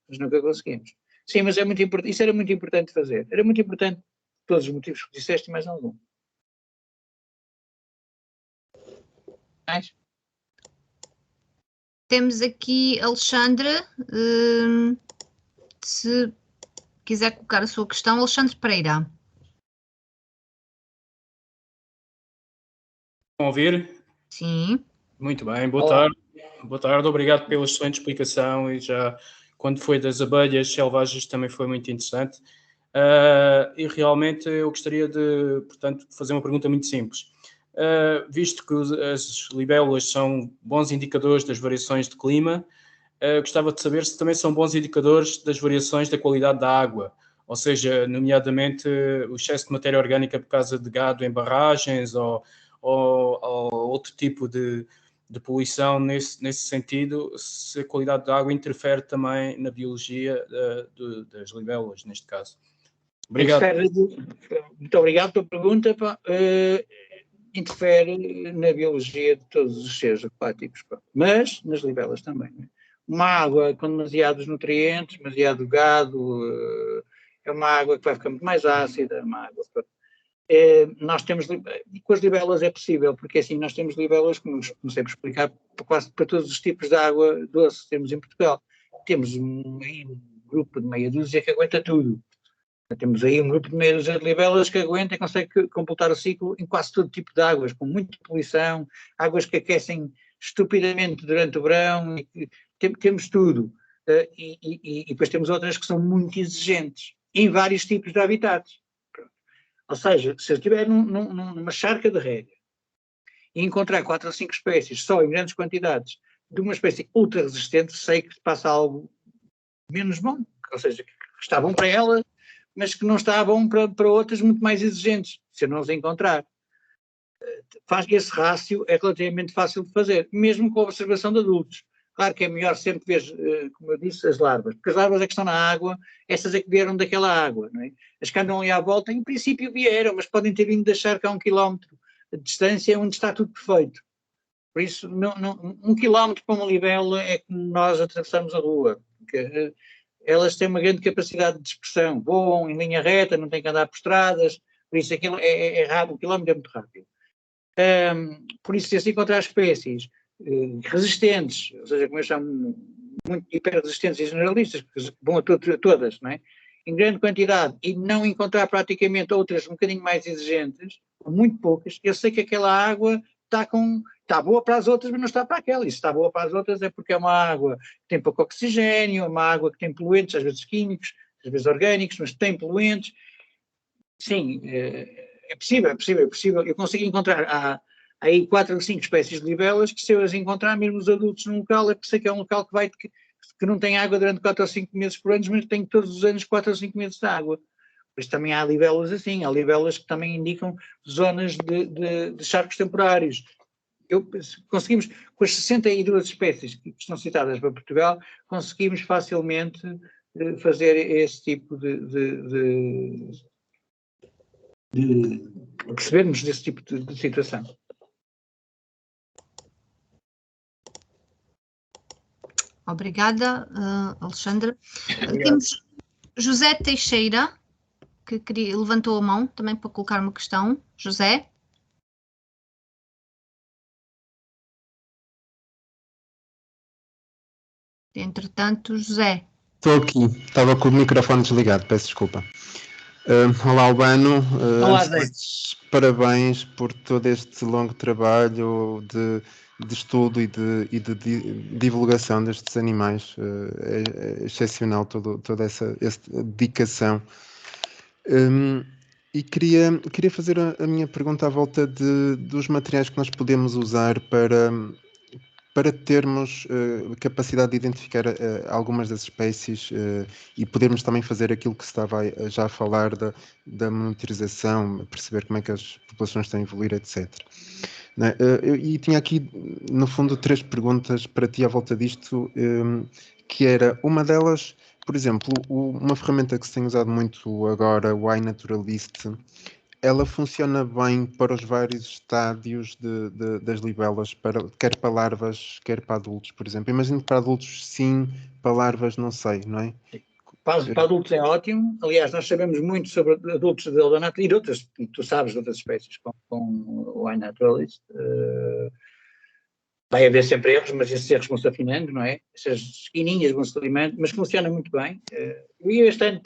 Mas nunca conseguimos. Sim, mas é muito importante. Isso era muito importante fazer. Era muito importante por todos os motivos que disseste e mais algum. Mais? Temos aqui Alexandre, se quiser colocar a sua questão, Alexandre Pereira. Estão a ouvir? Sim. Muito bem, boa tarde. Boa tarde, obrigado pela excelente explicação e já quando foi das abelhas selvagens também foi muito interessante. E realmente eu gostaria de, portanto, fazer uma pergunta muito simples. Visto que as libélulas são bons indicadores das variações de clima, gostava de saber se também são bons indicadores das variações da qualidade da água, ou seja, nomeadamente o excesso de matéria orgânica por causa de gado em barragens ou outro tipo de poluição nesse sentido, se a qualidade da água interfere também na biologia das libélulas, neste caso. Obrigado. Muito obrigado pela pergunta. Interfere na biologia de todos os seres aquáticos, mas nas libélulas também. Uma água com demasiados nutrientes, demasiado gado, é uma água que vai ficar muito mais ácida, uma água... nós temos, com as libélulas é possível, porque assim nós temos libélulas, como comecei por explicar, quase para todos os tipos de água doce que temos em Portugal. Temos um grupo de meia dúzia que aguenta tudo. Temos aí um grupo de meia dúzia de libélulas que aguenta e consegue completar o ciclo em quase todo tipo de águas, com muita poluição, águas que aquecem estupidamente durante o verão, temos tudo. E depois temos outras que são muito exigentes, em vários tipos de habitats. Ou seja, se eu estiver numa charca de rega e encontrar 4 ou 5 espécies só em grandes quantidades de uma espécie ultra resistente, sei que passa algo menos bom, ou seja, que está bom para ela, mas que não está bom para outras muito mais exigentes, se eu não os encontrar. esse rácio é relativamente fácil de fazer, mesmo com a observação de adultos. Claro que é melhor sempre ver, como eu disse, as larvas, porque as larvas é que estão na água, essas é que vieram daquela água, não é? As que andam ali à volta, em princípio vieram, mas podem ter vindo deixar cá 1 quilómetro de distância onde está tudo perfeito. Por isso, 1 quilómetro para uma libélula é como nós atravessamos a rua, porque elas têm uma grande capacidade de dispersão, voam em linha reta, não têm que andar por estradas, por isso aquilo é rápido, 1 quilómetro é muito rápido. Por isso, se se encontrar espécies resistentes, ou seja, como eu chamo, muito hiperresistentes e generalistas, que vão a todas, não é? Em grande quantidade, e não encontrar praticamente outras um bocadinho mais exigentes, ou muito poucas, eu sei que aquela água está boa para as outras, mas não está para aquela. E se está boa para as outras é porque é uma água que tem pouco oxigênio, é uma água que tem poluentes, às vezes químicos, às vezes orgânicos, mas tem poluentes. Sim, é possível. Eu consigo encontrar, há aí 4 ou 5 espécies de libelas que, se eu as encontrar, mesmo os adultos num local, é por isso que é um local que não tem água durante 4 ou 5 meses por ano, mas tem todos os anos 4 ou 5 meses de água. Por isso também há libelas assim, há libelas que também indicam zonas de charcos temporários. Conseguimos, com as 62 espécies que estão citadas para Portugal, conseguimos facilmente fazer esse tipo de percebermos desse tipo de situação. Obrigada, Alexandra. Temos José Teixeira, que levantou a mão também para colocar uma questão. José? Entretanto, José. Estou aqui, estava com o microfone desligado, peço desculpa. Olá, Albano. Olá, Zé. Parabéns por todo este longo trabalho de estudo e de divulgação destes animais. É excepcional toda essa dedicação. E queria fazer a minha pergunta à volta dos materiais que nós podemos usar para termos capacidade de identificar algumas das espécies e podermos também fazer aquilo que se estava já a falar da monitorização, perceber como é que as populações estão a evoluir, etc. Né? E tinha aqui, no fundo, 3 perguntas para ti à volta disto, que era, uma delas, por exemplo, uma ferramenta que se tem usado muito agora, o iNaturalist, ela funciona bem para os vários estádios das libelas, quer para larvas, quer para adultos, por exemplo. Imagino que para adultos sim, para larvas não sei, não é? Para adultos é ótimo. Aliás, nós sabemos muito sobre adultos de Eldonata e de outras, tu sabes, de outras espécies com o iNaturalist. Vai haver sempre erros, mas esses erros vão-se afinando, não é? Essas esquininhas vão-se limando, mas funciona muito bem. Eu este ano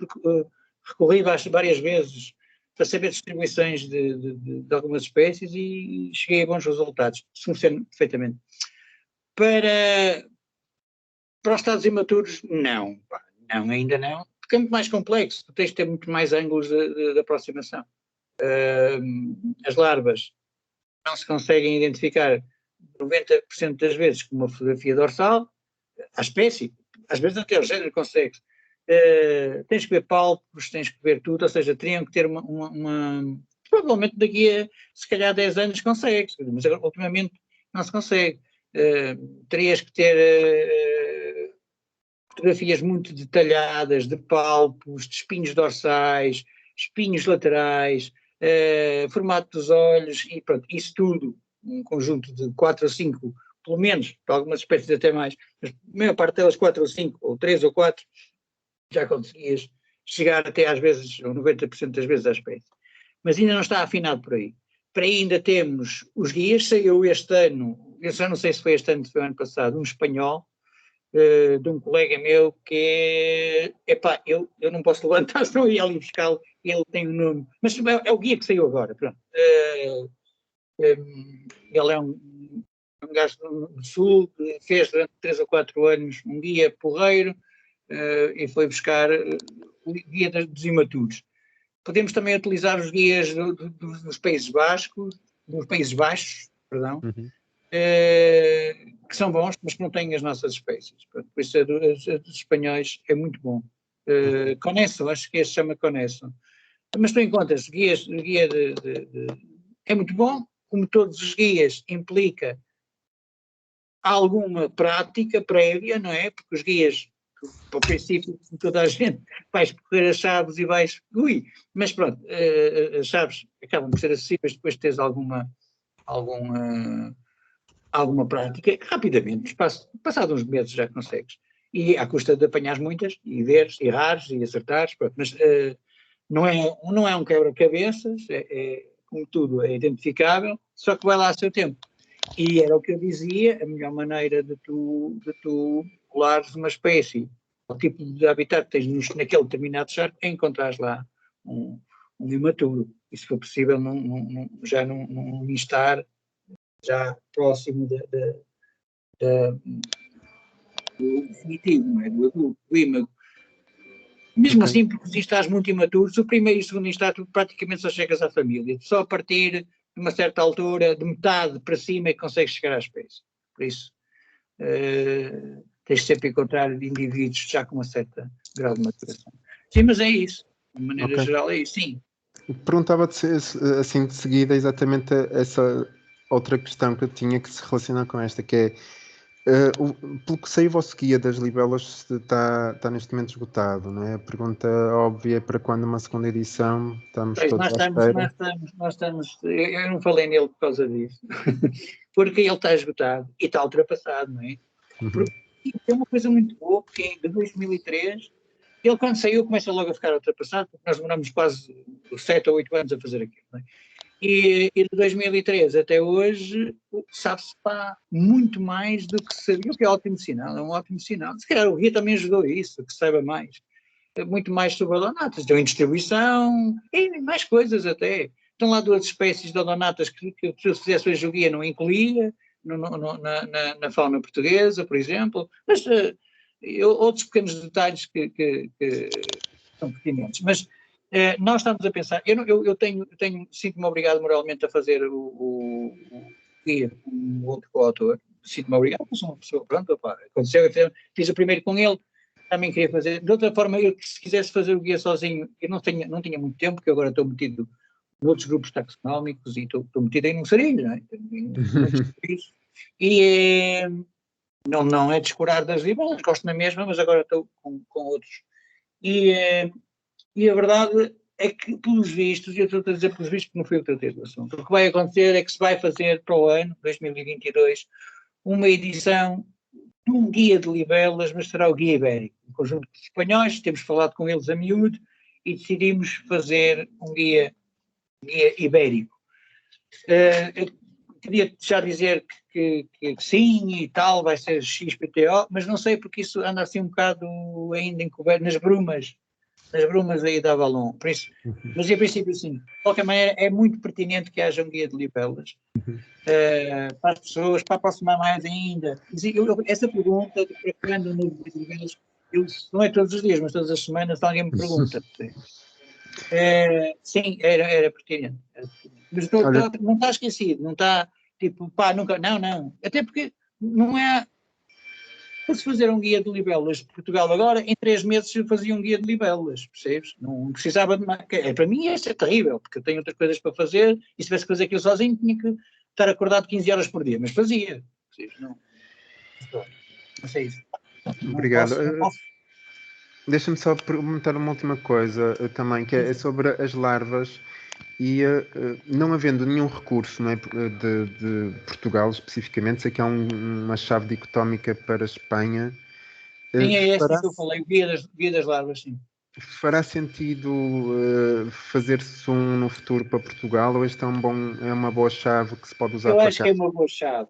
recorri várias vezes para saber distribuições de algumas espécies e cheguei a bons resultados. Funciona perfeitamente. Para os estados imaturos, não. Não, ainda não. Porque é muito mais complexo. Tu tens de ter muito mais ângulos de aproximação. As larvas não se conseguem identificar 90% das vezes com uma fotografia dorsal, a espécie, às vezes até o género consegue. Tens que ver pálpebros, tens que ver tudo, ou seja, teriam que ter uma provavelmente daqui a, se calhar, 10 anos consegue, mas ultimamente não se consegue. Terias que ter fotografias muito detalhadas de pálpebros, de espinhos dorsais, espinhos laterais, formato dos olhos, e pronto, isso tudo, um conjunto de 4 ou 5, pelo menos, para algumas espécies até mais, mas a maior parte delas 4 ou 5, ou 3 ou 4, já conseguias chegar até às vezes, ou 90% das vezes à espécie. Mas ainda não está afinado por aí. Para aí ainda temos os guias, saiu este ano, eu já não sei se foi este ano ou foi o ano passado, um espanhol, de um colega meu que eu não posso levantar, senão ia ali buscá-lo, ele tem um nome, mas é o guia que saiu agora, pronto. Ele é um gajo do Sul, que fez durante 3 ou 4 anos um guia porreiro, e foi buscar o guia dos imaturos. Podemos também utilizar os guias dos Países Baixos, perdão, que são bons, mas que não têm as nossas espécies. Por isso, a dos espanhóis é muito bom. Conesso, acho que este chama Conesso. Mas tu encontras guia é muito bom, como todos os guias, implica alguma prática prévia, não é? Porque os guias, ao princípio, toda a gente vai escorrer as chaves e vais... Mas pronto, as chaves acabam por ser acessíveis depois de teres alguma prática, rapidamente, passado uns meses já consegues. E à custa de apanhares muitas, e veres, errares e acertares, pronto. Mas não é um quebra-cabeças, como tudo, é identificável, só que vai lá a seu tempo. E era o que eu dizia, a melhor maneira de tu colares uma espécie, o tipo de habitat que tens naquele determinado charco, é encontrares lá um imaturo. E se for possível, já não estar já próximo do definitivo, não é? Do adulto, do imago. Mesmo assim, porque se estás muito imaturo, o primeiro e o segundo instágio praticamente só chegas à família. Só a partir de uma certa altura, de metade para cima, é que consegues chegar à espécie. Por isso, tens sempre encontrar indivíduos já com uma certa grau de maturação. Sim, mas é isso. De maneira geral, é isso, sim. Perguntava-te, assim, de seguida, exatamente essa outra questão que eu tinha que se relaciona com esta, que é, pelo que sei, o vosso guia das libelas está neste momento esgotado, não é? A pergunta óbvia é para quando uma segunda edição, estamos todos à espera. Nós estamos, eu não falei nele por causa disso, porque ele está esgotado e está ultrapassado, não é? Porque é uma coisa muito boa, porque de 2003, ele quando saiu começa logo a ficar ultrapassado, porque nós demoramos quase 7 ou 8 anos a fazer aquilo, não é? E de 2003 até hoje sabe-se muito mais do que sabia, o que é ótimo sinal, é um ótimo sinal. Se calhar o guia também ajudou isso, que saiba mais, muito mais sobre odonatas, então em distribuição, e mais coisas até. Estão lá 2 espécies de odonatas que se eu fizesse hoje o guia não incluía, na fauna portuguesa, por exemplo, mas outros pequenos detalhes que são pertinentes. Mas nós estamos a pensar, eu sinto-me obrigado moralmente a fazer o guia com um outro coautor, sinto-me obrigado, porque sou uma pessoa, pronto, opa, aconteceu, eu fiz o primeiro com ele, também queria fazer, de outra forma, eu se quisesse fazer o guia sozinho, eu não tinha muito tempo, porque agora estou metido noutros grupos taxonómicos e estou metido em um sarilho, não é? E não é descurar das libelas, gosto na mesma, mas agora estou com outros. E a verdade é que, pelos vistos, e eu estou a dizer pelos vistos porque não foi o que eu tratei do assunto, o que vai acontecer é que se vai fazer para o ano, 2022, uma edição de um guia de libelas, mas será o guia ibérico. Um conjunto de espanhóis, temos falado com eles a miúdo e decidimos fazer um guia ibérico. Eu queria já dizer que sim e tal, vai ser XPTO, mas não sei porque isso anda assim um bocado ainda encoberto nas brumas aí da Avalon, por isso, mas em princípio sim. De qualquer maneira é muito pertinente que haja um guia de libelas para as pessoas, para aproximar mais ainda. Essa pergunta de para quando um novo guia de libelas, não é todos os dias, mas todas as semanas alguém me pergunta. Sim, era pertinente. Mas não está esquecido, não está tipo, nunca, não. Até porque não é. Se fazer um guia de libelas de Portugal agora, em 3 meses eu fazia um guia de libelas, percebes? Não precisava de mais. Para mim isso é terrível, porque eu tenho outras coisas para fazer e se tivesse que fazer aquilo sozinho tinha que estar acordado 15 horas por dia, mas fazia. Percebes? Não sei isso. Obrigado. Deixa-me só perguntar uma última coisa também, que é sobre as larvas. E não havendo nenhum recurso, não é, de Portugal especificamente, sei que há uma chave dicotómica para a Espanha. Sim, é essa que eu falei, o guia das larvas, sim. Fará sentido fazer-se um no futuro para Portugal, ou este é uma boa chave que se pode usar para cá? Eu acho que é uma boa chave.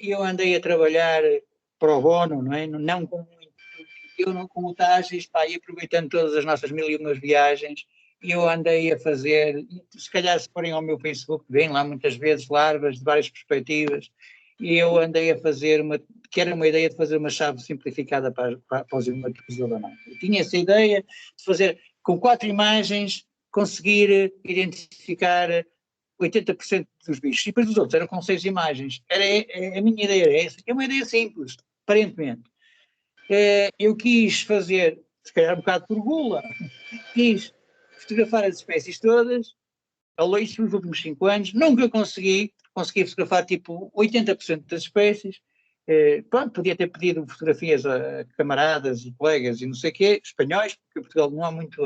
Eu andei a trabalhar pro bono, não é? Não com muito, eu não com o Tages, e aproveitando todas as nossas 1001 viagens, eu andei a fazer, se calhar se forem ao meu Facebook, vêm lá muitas vezes larvas de várias perspectivas, e eu andei a fazer que era uma ideia de fazer uma chave simplificada para os imaturos da banana. Eu tinha essa ideia de fazer, com 4 imagens, conseguir identificar 80% dos bichos, e depois os outros eram com 6 imagens. A minha ideia era essa, é uma ideia simples, aparentemente. Eu quis fazer, se calhar um bocado por gula, quis fotografar as espécies todas, Falou isso nos últimos 5 anos, nunca consegui fotografar tipo 80% das espécies. Pronto, podia ter pedido fotografias a camaradas e colegas e não sei o quê, espanhóis, porque em Portugal não há muito,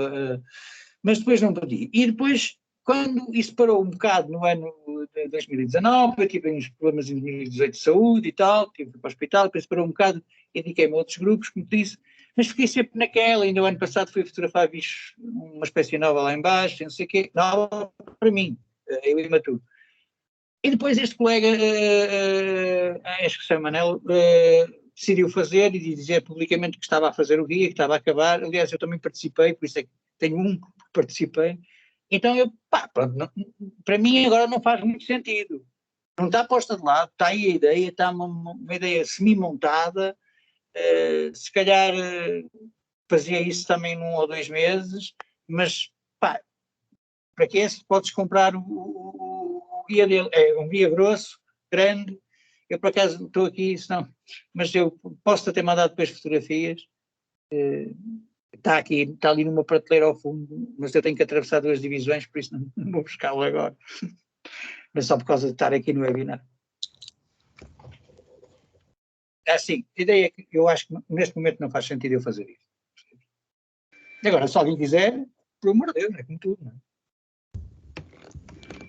mas depois não pedi. E depois, quando isso parou um bocado no ano de 2019, eu tive uns problemas em 2018 de saúde e tal, tive para o hospital, depois parou um bocado, dediquei-me a outros grupos, como disse, mas fiquei sempre naquela. Ainda o ano passado fui fotografar bichos, uma espécie nova lá embaixo, não sei o quê, nova para mim, eu imaturo. E depois este colega, acho que se chama Manel, decidiu fazer e dizer publicamente que estava a fazer o guia, que estava a acabar. Aliás, eu também participei, por isso é que tenho um que participei. Então, pronto, para mim agora não faz muito sentido. Não está posta de lado, está aí a ideia, está uma ideia semi-montada. Se calhar fazia isso também num ou 2 meses, mas para que esse podes comprar o guia dele, é um guia grosso, grande. Eu por acaso estou aqui, senão, mas eu posso ter mandado depois fotografias. Está ali numa prateleira ao fundo, mas eu tenho que atravessar 2 divisões, por isso não vou buscá-lo agora. Mas só por causa de estar aqui no webinar. Assim, a ideia é que eu acho que neste momento não faz sentido eu fazer isso. Agora, se alguém quiser, por amor de Deus, é como tudo, não é?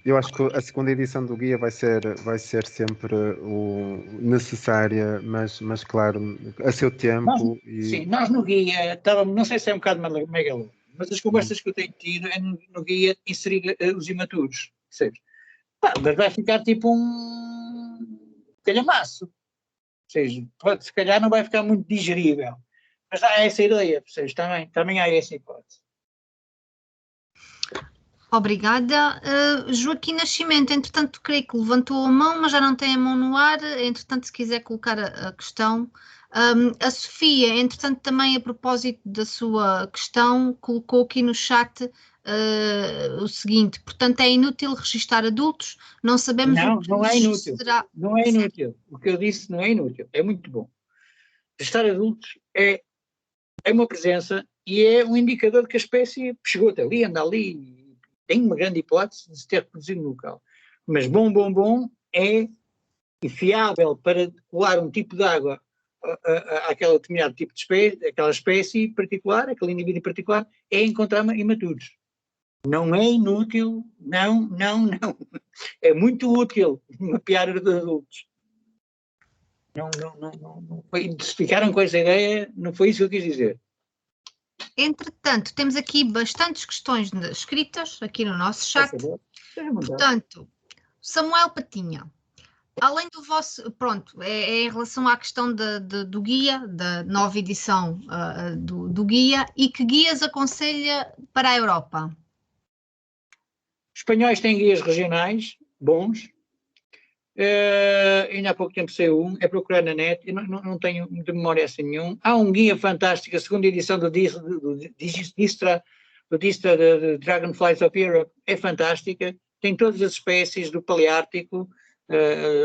Eu acho que a segunda edição do guia vai ser sempre necessária, mas claro, a seu tempo. Sim, nós no guia estávamos, não sei se é um bocado megalómano, mas as conversas que eu tenho tido é no guia inserir os imaturos, percebes? Mas vai ficar tipo um calhamaço. Ou seja, se calhar não vai ficar muito digerível. Mas há essa ideia, percebes? Também há essa hipótese. Obrigada. Joaquim Nascimento, entretanto, creio que levantou a mão, mas já não tem a mão no ar. Entretanto, se quiser colocar a questão. A Sofia, entretanto, também a propósito da sua questão, colocou aqui no chat o seguinte: portanto, é inútil registar adultos, não sabemos não, o que não é inútil. será. Não é inútil. O que eu disse não é inútil, é muito bom. Registar adultos é uma presença e é um indicador de que a espécie chegou até ali, anda ali. Tem uma grande hipótese de se ter reproduzido no local. Mas bom é fiável para coar um tipo de água àquele determinado tipo de espécie, aquela espécie particular, aquele indivíduo particular, é encontrar imaturos. Não é inútil, não. É muito útil mapear os adultos. Não foi, se ficaram com essa ideia, não foi isso que eu quis dizer. Entretanto, temos aqui bastantes questões escritas aqui no nosso chat. Portanto, Samuel Patinha, além do vosso, pronto, é em relação à questão do guia, da nova edição do guia, e que guias aconselha para a Europa? Os espanhóis têm guias regionais bons. Ainda há pouco tempo saiu um, é procurar na net, eu não tenho de memória assim nenhum. Há um guia fantástico, a segunda edição do Distra de Dragonflies of Europe, é fantástica, tem todas as espécies do Paleártico,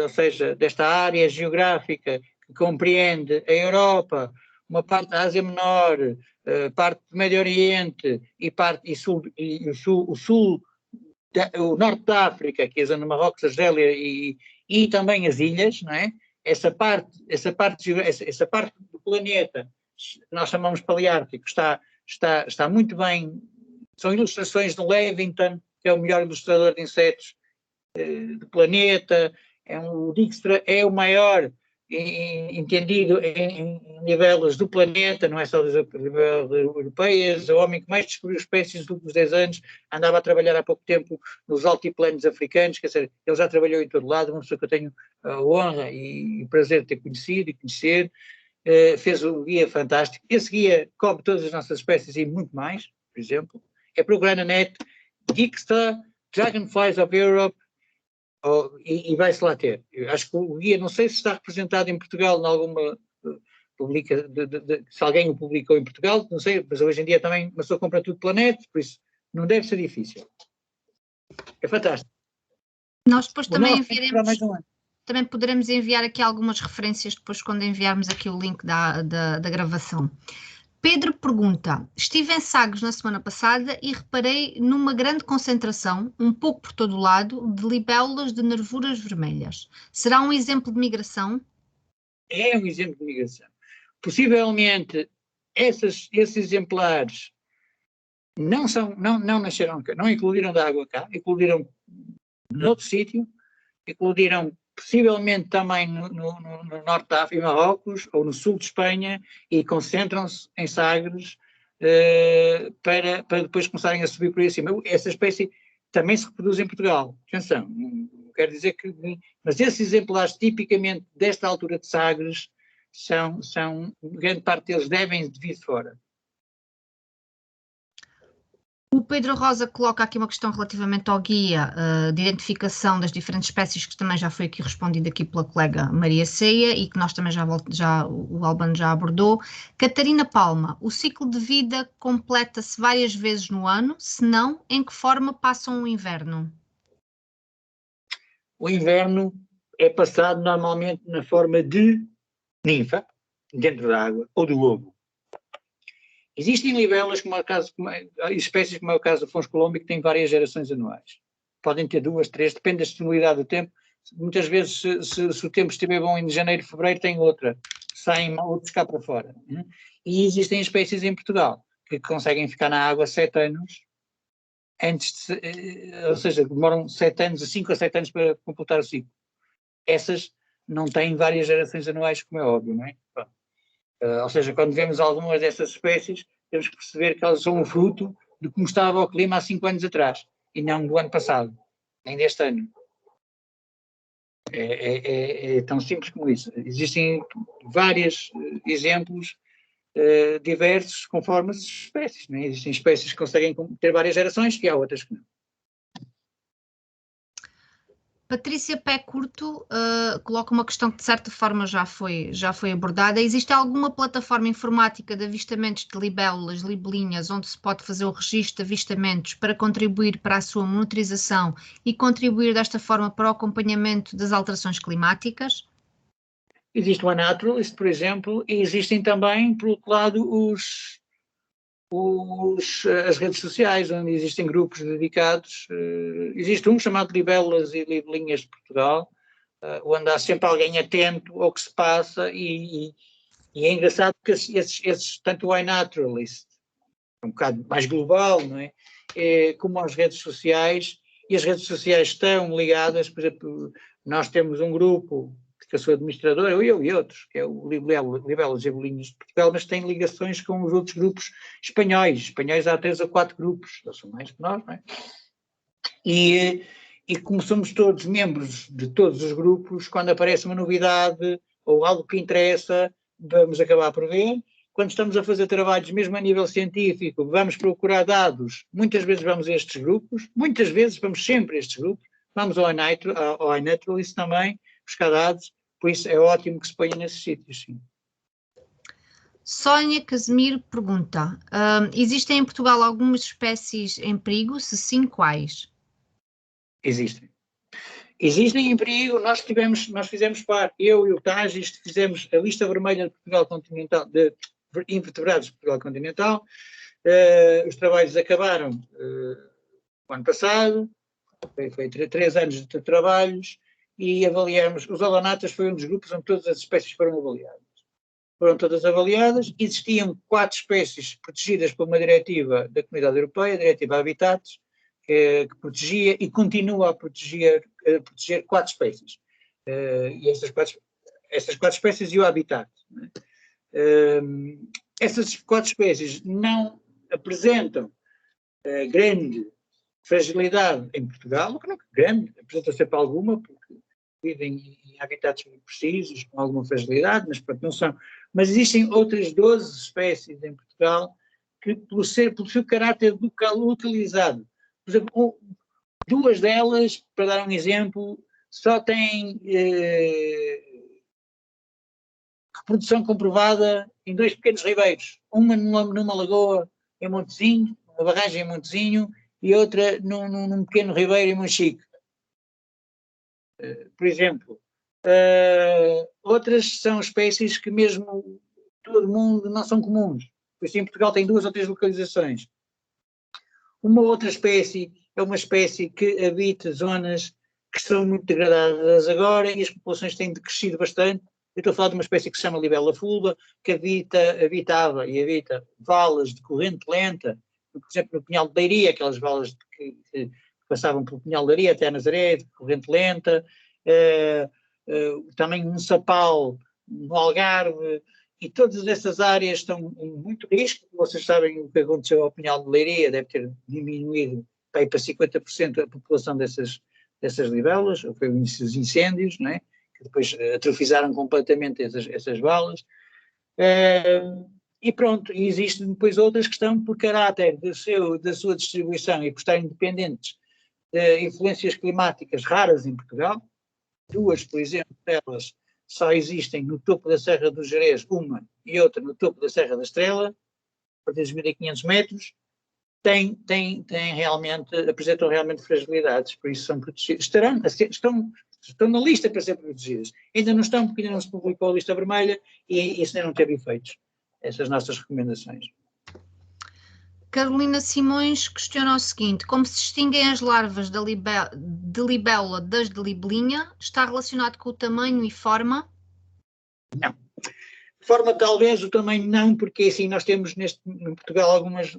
ou seja, desta área geográfica que compreende a Europa, uma parte da Ásia Menor, parte do Médio Oriente o norte da África, que é a zona de Marrocos, Argélia e também as ilhas, não é? Essa parte do planeta, nós chamamos Paleártico, está muito bem. São ilustrações de Levington, que é o melhor ilustrador de insetos do planeta. O Dijkstra é o maior entendido em níveis do planeta, não é só das europeias. O homem que mais descobriu espécies nos últimos 10 anos andava a trabalhar há pouco tempo nos altiplanos africanos, quer dizer, ele já trabalhou em todo lado, uma pessoa que eu tenho a honra e o prazer de ter conhecido e conhecer, fez um guia fantástico. Esse guia cobre todas as nossas espécies e muito mais, por exemplo. É procurar na net Dijkstra, Dragonflies of Europe, e vai-se lá ter. Eu acho que o guia, não sei se está representado em Portugal em alguma se alguém o publicou em Portugal, não sei, mas hoje em dia também uma pessoa compra tudo pela net, por isso não deve ser difícil. É fantástico. Nós depois também enviaremos, também poderemos enviar aqui algumas referências depois quando enviarmos aqui o link da gravação. Pedro pergunta: estive em Sagres na semana passada e reparei numa grande concentração, um pouco por todo o lado, de libélulas de nervuras vermelhas. Será um exemplo de migração? É um exemplo de migração. Possivelmente, esses exemplares não nasceram cá, não eclodiram da água cá, eclodiram noutro sítio, eclodiram possivelmente também no norte da África, em Marrocos, ou no sul de Espanha, e concentram-se em Sagres para depois começarem a subir por aí acima. Essa espécie também se reproduz em Portugal. Atenção, não quero dizer que... Mas esses exemplares, tipicamente desta altura de Sagres, grande parte deles devem vir de fora. O Pedro Rosa coloca aqui uma questão relativamente ao guia de identificação das diferentes espécies, que também já foi aqui respondido aqui pela colega Maria Ceia e que nós também o Albano já abordou. Catarina Palma: o ciclo de vida completa-se várias vezes no ano, se não, em que forma passam o inverno? O inverno é passado normalmente na forma de ninfa, dentro da água, ou do ovo. Existem libelas, espécies como é o caso do Afonso Colombo, que têm várias gerações anuais. Podem ter 2, 3, depende da disponibilidade do tempo. Muitas vezes, se o tempo estiver bom em janeiro, fevereiro, tem outra. Saem outros cá para fora. E existem espécies em Portugal que conseguem ficar na água 7 anos, ou seja, demoram 7 anos, 5 a 7 anos para completar o ciclo. Essas não têm várias gerações anuais, como é óbvio, não é? Ou seja, quando vemos algumas dessas espécies, temos que perceber que elas são um fruto de como estava o clima há 5 anos atrás, e não do ano passado, nem deste ano. É tão simples como isso. Existem vários exemplos diversos conforme as espécies. Não é? Existem espécies que conseguem ter várias gerações e há outras que não. Patrícia Pé Curto coloca uma questão que de certa forma já foi abordada. Existe alguma plataforma informática de avistamentos de libélulas, libelinhas, onde se pode fazer o registro de avistamentos para contribuir para a sua monitorização e contribuir desta forma para o acompanhamento das alterações climáticas? Existe o Anaturalist, por exemplo, e existem também, por outro lado, as redes sociais, onde existem grupos dedicados. Existe um chamado Libélulas e Libelinhas de Portugal, onde há sempre alguém atento ao que se passa, e é engraçado que tanto o iNaturalist, um bocado mais global, não é? Como as redes sociais, e as redes sociais estão ligadas, por exemplo, nós temos um grupo que eu sou administrador, eu e outros, que é o Libelas e Bolinhas de Portugal, mas tem ligações com os outros grupos espanhóis. Há 3 ou 4 grupos, eles são mais que nós, não é? E como somos todos membros de todos os grupos, quando aparece uma novidade ou algo que interessa, vamos acabar por ver. Quando estamos a fazer trabalhos, mesmo a nível científico, vamos procurar dados, muitas vezes vamos a estes grupos, muitas vezes vamos sempre a estes grupos, vamos ao iNaturalist também, buscar dados. Por isso é ótimo que se ponha nesses sítios, sim. Sónia Casimiro pergunta: existem em Portugal algumas espécies em perigo? Se sim, quais? Existem em perigo. Nós fizemos parte, eu e o Tagis, fizemos a lista vermelha de Portugal continental, de invertebrados de Portugal continental. Os trabalhos acabaram o ano passado, foi 3 anos de trabalhos, e avaliamos, os holonatas foi um dos grupos onde todas as espécies foram avaliadas. Foram todas avaliadas, existiam 4 espécies protegidas por uma diretiva da Comunidade Europeia, a Diretiva Habitats, que protegia e continua a proteger 4 espécies. E estas 4 espécies e o habitat. Né? Essas 4 espécies não apresentam grande fragilidade em Portugal, o que não é grande, apresenta sempre alguma, porque vivem em habitats muito precisos, com alguma fragilidade, mas pronto, não são. Mas existem outras 12 espécies em Portugal que, pelo seu caráter localizado, por exemplo, 2 delas, para dar um exemplo, só têm reprodução comprovada em 2 pequenos ribeiros, uma numa lagoa em Montezinho, uma barragem em Montezinho, e outra num pequeno ribeiro em Monchique. Por exemplo, outras são espécies que mesmo todo mundo não são comuns. Por isso em Portugal tem 2 ou 3 localizações. Uma outra espécie é uma espécie que habita zonas que estão muito degradadas agora e as populações têm decrescido bastante. Eu estou a falar de uma espécie que se chama libela fulva, que habitava e habita valas de corrente lenta, por exemplo, no Pinhal de Leiria, aquelas valas que passavam pelo Pinhal de Leiria até a Nazaré, de corrente lenta, também um sapal no Algarve, e todas essas áreas estão em muito risco. Vocês sabem o que aconteceu ao Pinhal de Leiria, deve ter diminuído para 50% a população dessas libelas, foi o início dos incêndios, não é? Que depois atrofizaram completamente essas valas. E pronto, e existem depois outras que estão por caráter da sua distribuição e por estarem dependentes de influências climáticas raras em Portugal. 2, por exemplo, delas só existem no topo da Serra do Gerês, uma e outra no topo da Serra da Estrela, a partir dos 1500 metros, apresentam realmente fragilidades, por isso são protegidas. Estão na lista para ser protegidas. Ainda não estão, porque ainda não se publicou a lista vermelha e isso ainda não teve efeitos. Essas nossas recomendações. Carolina Simões questiona o seguinte: como se distinguem as larvas de libélula das de libelinha? Está relacionado com o tamanho e forma? Não. Forma talvez, o tamanho não, porque assim nós temos em Portugal algumas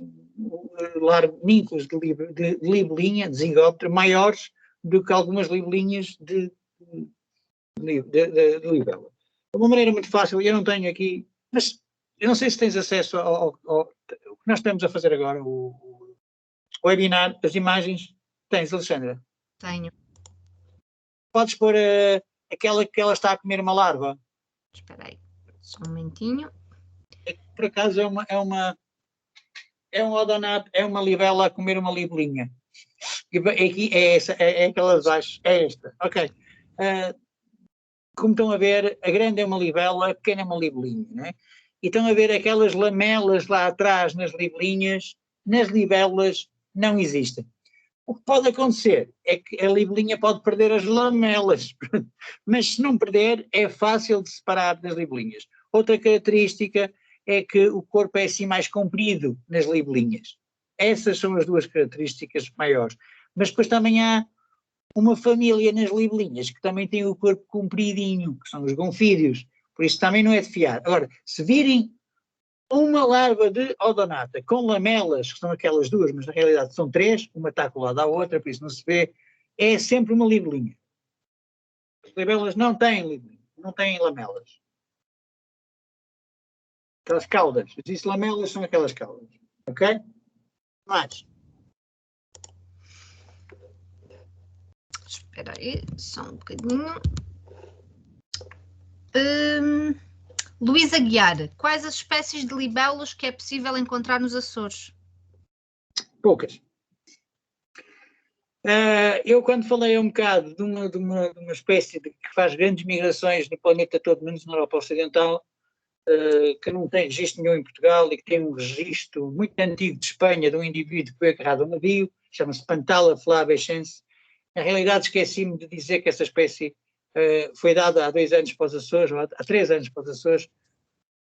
ninfos de libelinha, de zingóptero, maiores do que algumas libelinhas de libélula. De uma maneira muito fácil, eu não tenho aqui, mas eu não sei se tens acesso ao que nós estamos a fazer agora, o webinar, as imagens. Tens, Alexandra? Tenho. Podes pôr aquela que ela está a comer uma larva. Espera aí, só um momentinho. Por acaso é um odonato, é uma libela a comer uma libelinha. E aqui é essa, é aquela de baixo, é esta. Ok. Como estão a ver, a grande é uma libela, a pequena é uma libelinha, não é? E estão a ver aquelas lamelas lá atrás nas libelinhas, nas libelas não existem. O que pode acontecer é que a libelinha pode perder as lamelas, mas se não perder é fácil de separar das libelinhas. Outra característica é que o corpo é assim mais comprido nas libelinhas. Essas são as 2 características maiores. Mas depois também há uma família nas libelinhas que também tem o corpo compridinho, que são os gonfídeos. Por isso também não é de fiar. Agora, se virem uma larva de odonata com lamelas, que são aquelas 2, mas na realidade são 3, uma está colada à outra, por isso não se vê, é sempre uma libelinha. As libelas não têm libelinha, não têm lamelas. Aquelas caudas. Se disse lamelas, são aquelas caudas. Ok? Mais. Espera aí, só um bocadinho. Luísa Guiar, quais as espécies de libélulas que é possível encontrar nos Açores? Poucas. Eu quando falei um bocado de uma espécie que faz grandes migrações no planeta todo, menos na Europa Ocidental, que não tem registro nenhum em Portugal e que tem um registro muito antigo de Espanha de um indivíduo que foi agarrado a um navio, chama-se Pantala flavescens. Na realidade esqueci-me de dizer que essa espécie foi dada há 2 anos para os Açores, ou há 3 anos para os Açores,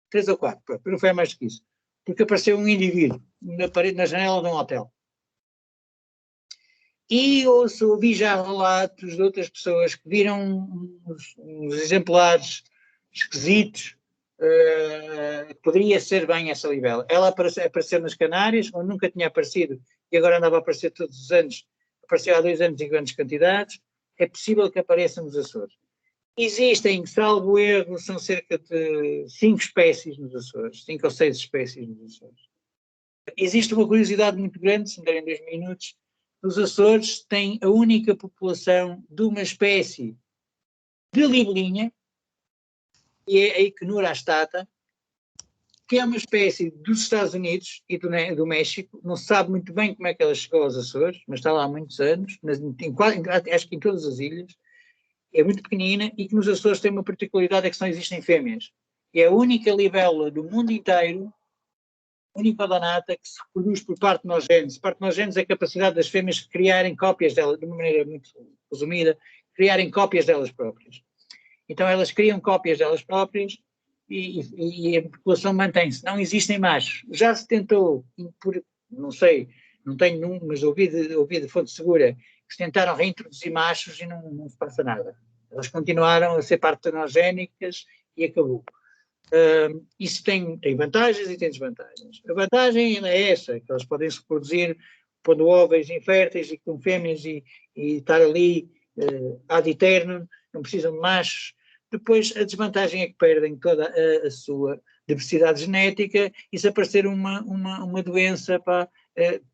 3 ou 4, não foi mais do que isso, porque apareceu um indivíduo na janela de um hotel. E ouvi já relatos de outras pessoas que viram uns exemplares esquisitos, poderia ser bem essa libela. Ela apareceu nas Canárias, onde nunca tinha aparecido, e agora andava a aparecer todos os anos, apareceu há 2 anos em grandes quantidades. É possível que apareça nos Açores. Existem, salvo erro, são cerca de 5 espécies nos Açores, 5 ou 6 espécies nos Açores. Existe uma curiosidade muito grande, se me derem 2 minutos, os Açores têm a única população de uma espécie de libelinha, que é a Ichneura astata, que é uma espécie dos Estados Unidos e do México. Não se sabe muito bem como é que ela chegou aos Açores, mas está lá há muitos anos, acho que em todas as ilhas. É muito pequenina e que nos Açores tem uma particularidade, é que só existem fêmeas. É a única libélula do mundo inteiro, única odonata, que se reproduz por partenogênese. Partenogênese é a capacidade das fêmeas de criarem cópias dela, de uma maneira muito resumida, criarem cópias delas próprias. Então elas criam cópias delas próprias e a população mantém-se. Não existem machos. Já se tentou, não sei, não tenho nenhum, mas ouvi de fonte segura, que se tentaram reintroduzir machos e não se passa nada. Elas continuaram a ser partenogénicas e acabou. Isso tem vantagens e tem desvantagens. A vantagem é essa, que elas podem se reproduzir pondo óvulos inférteis e com fêmeas e estar ali ad eternum, não precisam de machos. Depois a desvantagem é que perdem toda a sua diversidade genética e se aparecer uma doença,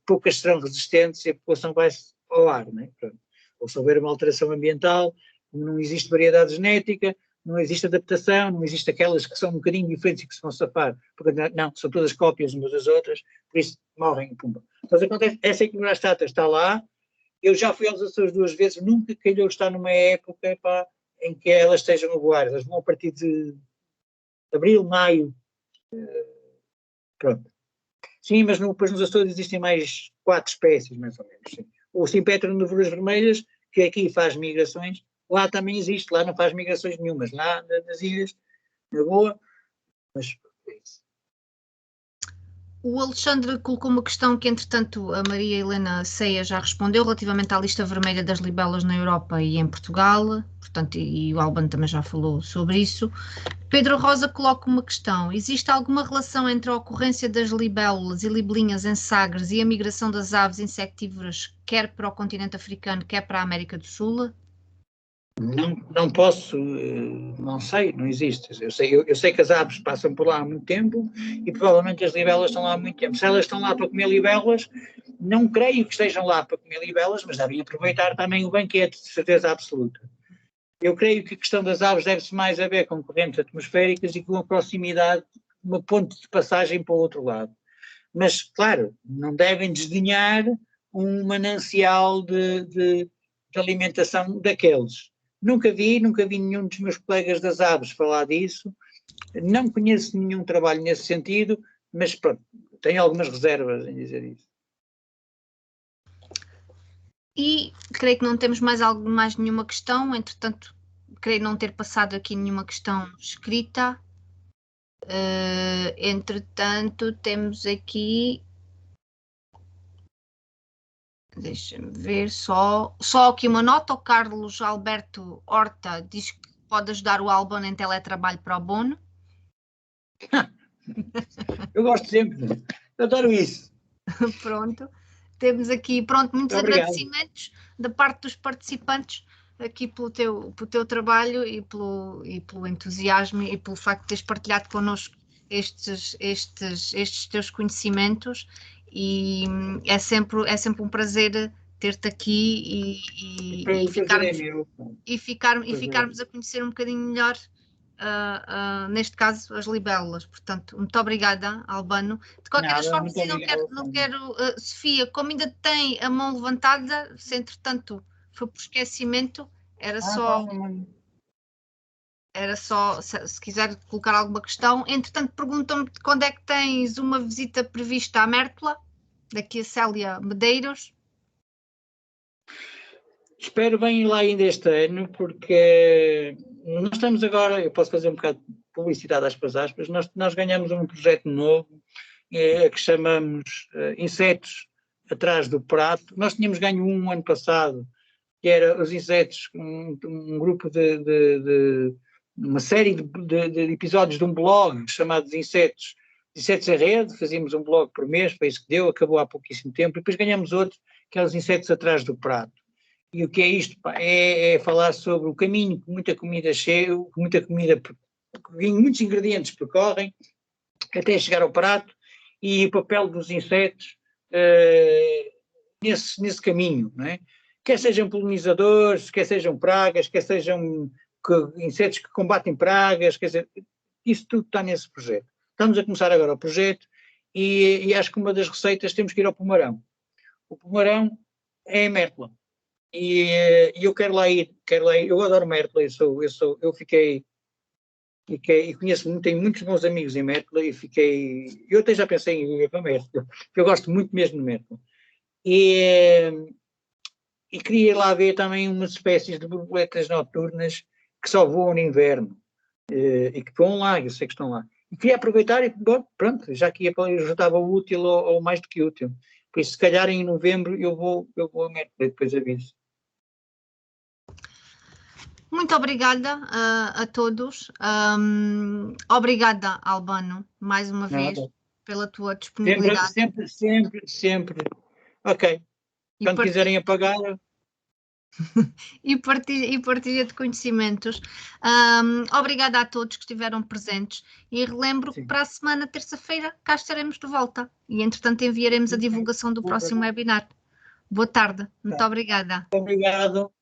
poucas serão resistentes e a população vai ao ar, né? Ou se houver uma alteração ambiental, não existe variedade genética, não existe adaptação, não existe aquelas que são um bocadinho diferentes e que se vão safar, porque não, são todas cópias umas das outras, por isso morrem e pumba. Mas acontece, essa equinoastata está lá, eu já fui aos Açores 2 vezes, nunca calhou estar numa época em que elas estejam a voar, elas vão a partir de abril, maio, pronto. Sim, mas depois nos Açores existem mais 4 espécies, mais ou menos. Sim. O Simpetron de Voruas Vermelhas, que aqui faz migrações, lá também existe, lá não faz migrações nenhumas, lá nas ilhas, na boa, mas é isso. O Alexandre colocou uma questão que, entretanto, a Maria Helena Ceia já respondeu relativamente à lista vermelha das libelas na Europa e em Portugal, portanto, e o Albano também já falou sobre isso. Pedro Rosa coloca uma questão: existe alguma relação entre a ocorrência das libélulas e libelinhas em Sagres e a migração das aves insectívoras, quer para o continente africano, quer para a América do Sul? Não posso, não sei, não existe. Eu sei que as aves passam por lá há muito tempo e provavelmente as libelas estão lá há muito tempo. Se elas estão lá para comer libelas, não creio que estejam lá para comer libelas, mas devem aproveitar também o banquete, de certeza absoluta. Eu creio que a questão das aves deve-se mais a ver com correntes atmosféricas e com a proximidade, uma ponte de passagem para o outro lado. Mas, claro, não devem desdenhar um manancial de alimentação daqueles. Nunca vi nenhum dos meus colegas das aves falar disso, não conheço nenhum trabalho nesse sentido, mas pronto, tenho algumas reservas em dizer isso. E creio que não temos mais nenhuma questão, entretanto, creio não ter passado aqui nenhuma questão escrita. Entretanto, temos aqui... Deixa-me ver só aqui uma nota. O Carlos Alberto Horta diz que pode ajudar o Albano em teletrabalho para o Bono. Eu gosto sempre, eu adoro isso. Pronto, temos aqui muitos agradecimentos da parte dos participantes aqui pelo teu trabalho e pelo entusiasmo e pelo facto de teres partilhado connosco estes teus conhecimentos. E é sempre um prazer ter-te aqui e ficarmos a conhecer um bocadinho melhor, neste caso, as libélulas. Portanto, muito obrigada, Albano. De qualquer das formas, não quero Sofia, como ainda tem a mão levantada, se entretanto foi por esquecimento, era só se quiser colocar alguma questão. Entretanto, perguntam-me quando é que tens uma visita prevista à Mértola, daqui a Célia Medeiros. Espero bem ir lá ainda este ano, porque nós estamos agora, eu posso fazer um bocado de publicidade aspas, nós ganhamos um projeto novo, que chamamos Insetos Atrás do Prato. Nós tínhamos ganho um ano passado, que era os insetos, um grupo uma série de episódios de um blog chamado Insetos em Rede, fazíamos um blog por mês, foi isso que deu, acabou há pouquíssimo tempo, e depois ganhamos outro, que é os Insetos Atrás do Prato. E o que é isto? É falar sobre o caminho que muita comida muitos ingredientes percorrem até chegar ao prato e o papel dos insetos nesse caminho, não é? Quer sejam polinizadores, quer sejam pragas, quer sejam insetos que combatem pragas, quer dizer, isso tudo está nesse projeto. Estamos a começar agora o projeto e acho que uma das receitas temos que ir ao Pomarão. O Pomarão é a Mértola. E eu quero lá ir, eu adoro Mértola, eu fiquei e conheço tenho muitos bons amigos em Mértola eu até já pensei em ir para Mértola, porque eu gosto muito mesmo de Mértola. E queria lá ver também umas espécies de borboletas noturnas que só voam no inverno. e que vão lá, eu sei que estão lá. E queria aproveitar e, bom, pronto, já que eu já estava útil ou mais do que útil. Por isso, se calhar em novembro eu vou a Mértola, depois aviso. Muito obrigada a todos. Obrigada, Albano, mais uma vez, pela tua disponibilidade. Sempre. Ok. Quando quiserem apagar... E partilha de conhecimentos. Obrigada a todos que estiveram presentes e relembro que para a semana, terça-feira, cá estaremos de volta e, entretanto, enviaremos a divulgação do próximo webinar. Boa tarde, muito obrigada. Obrigado.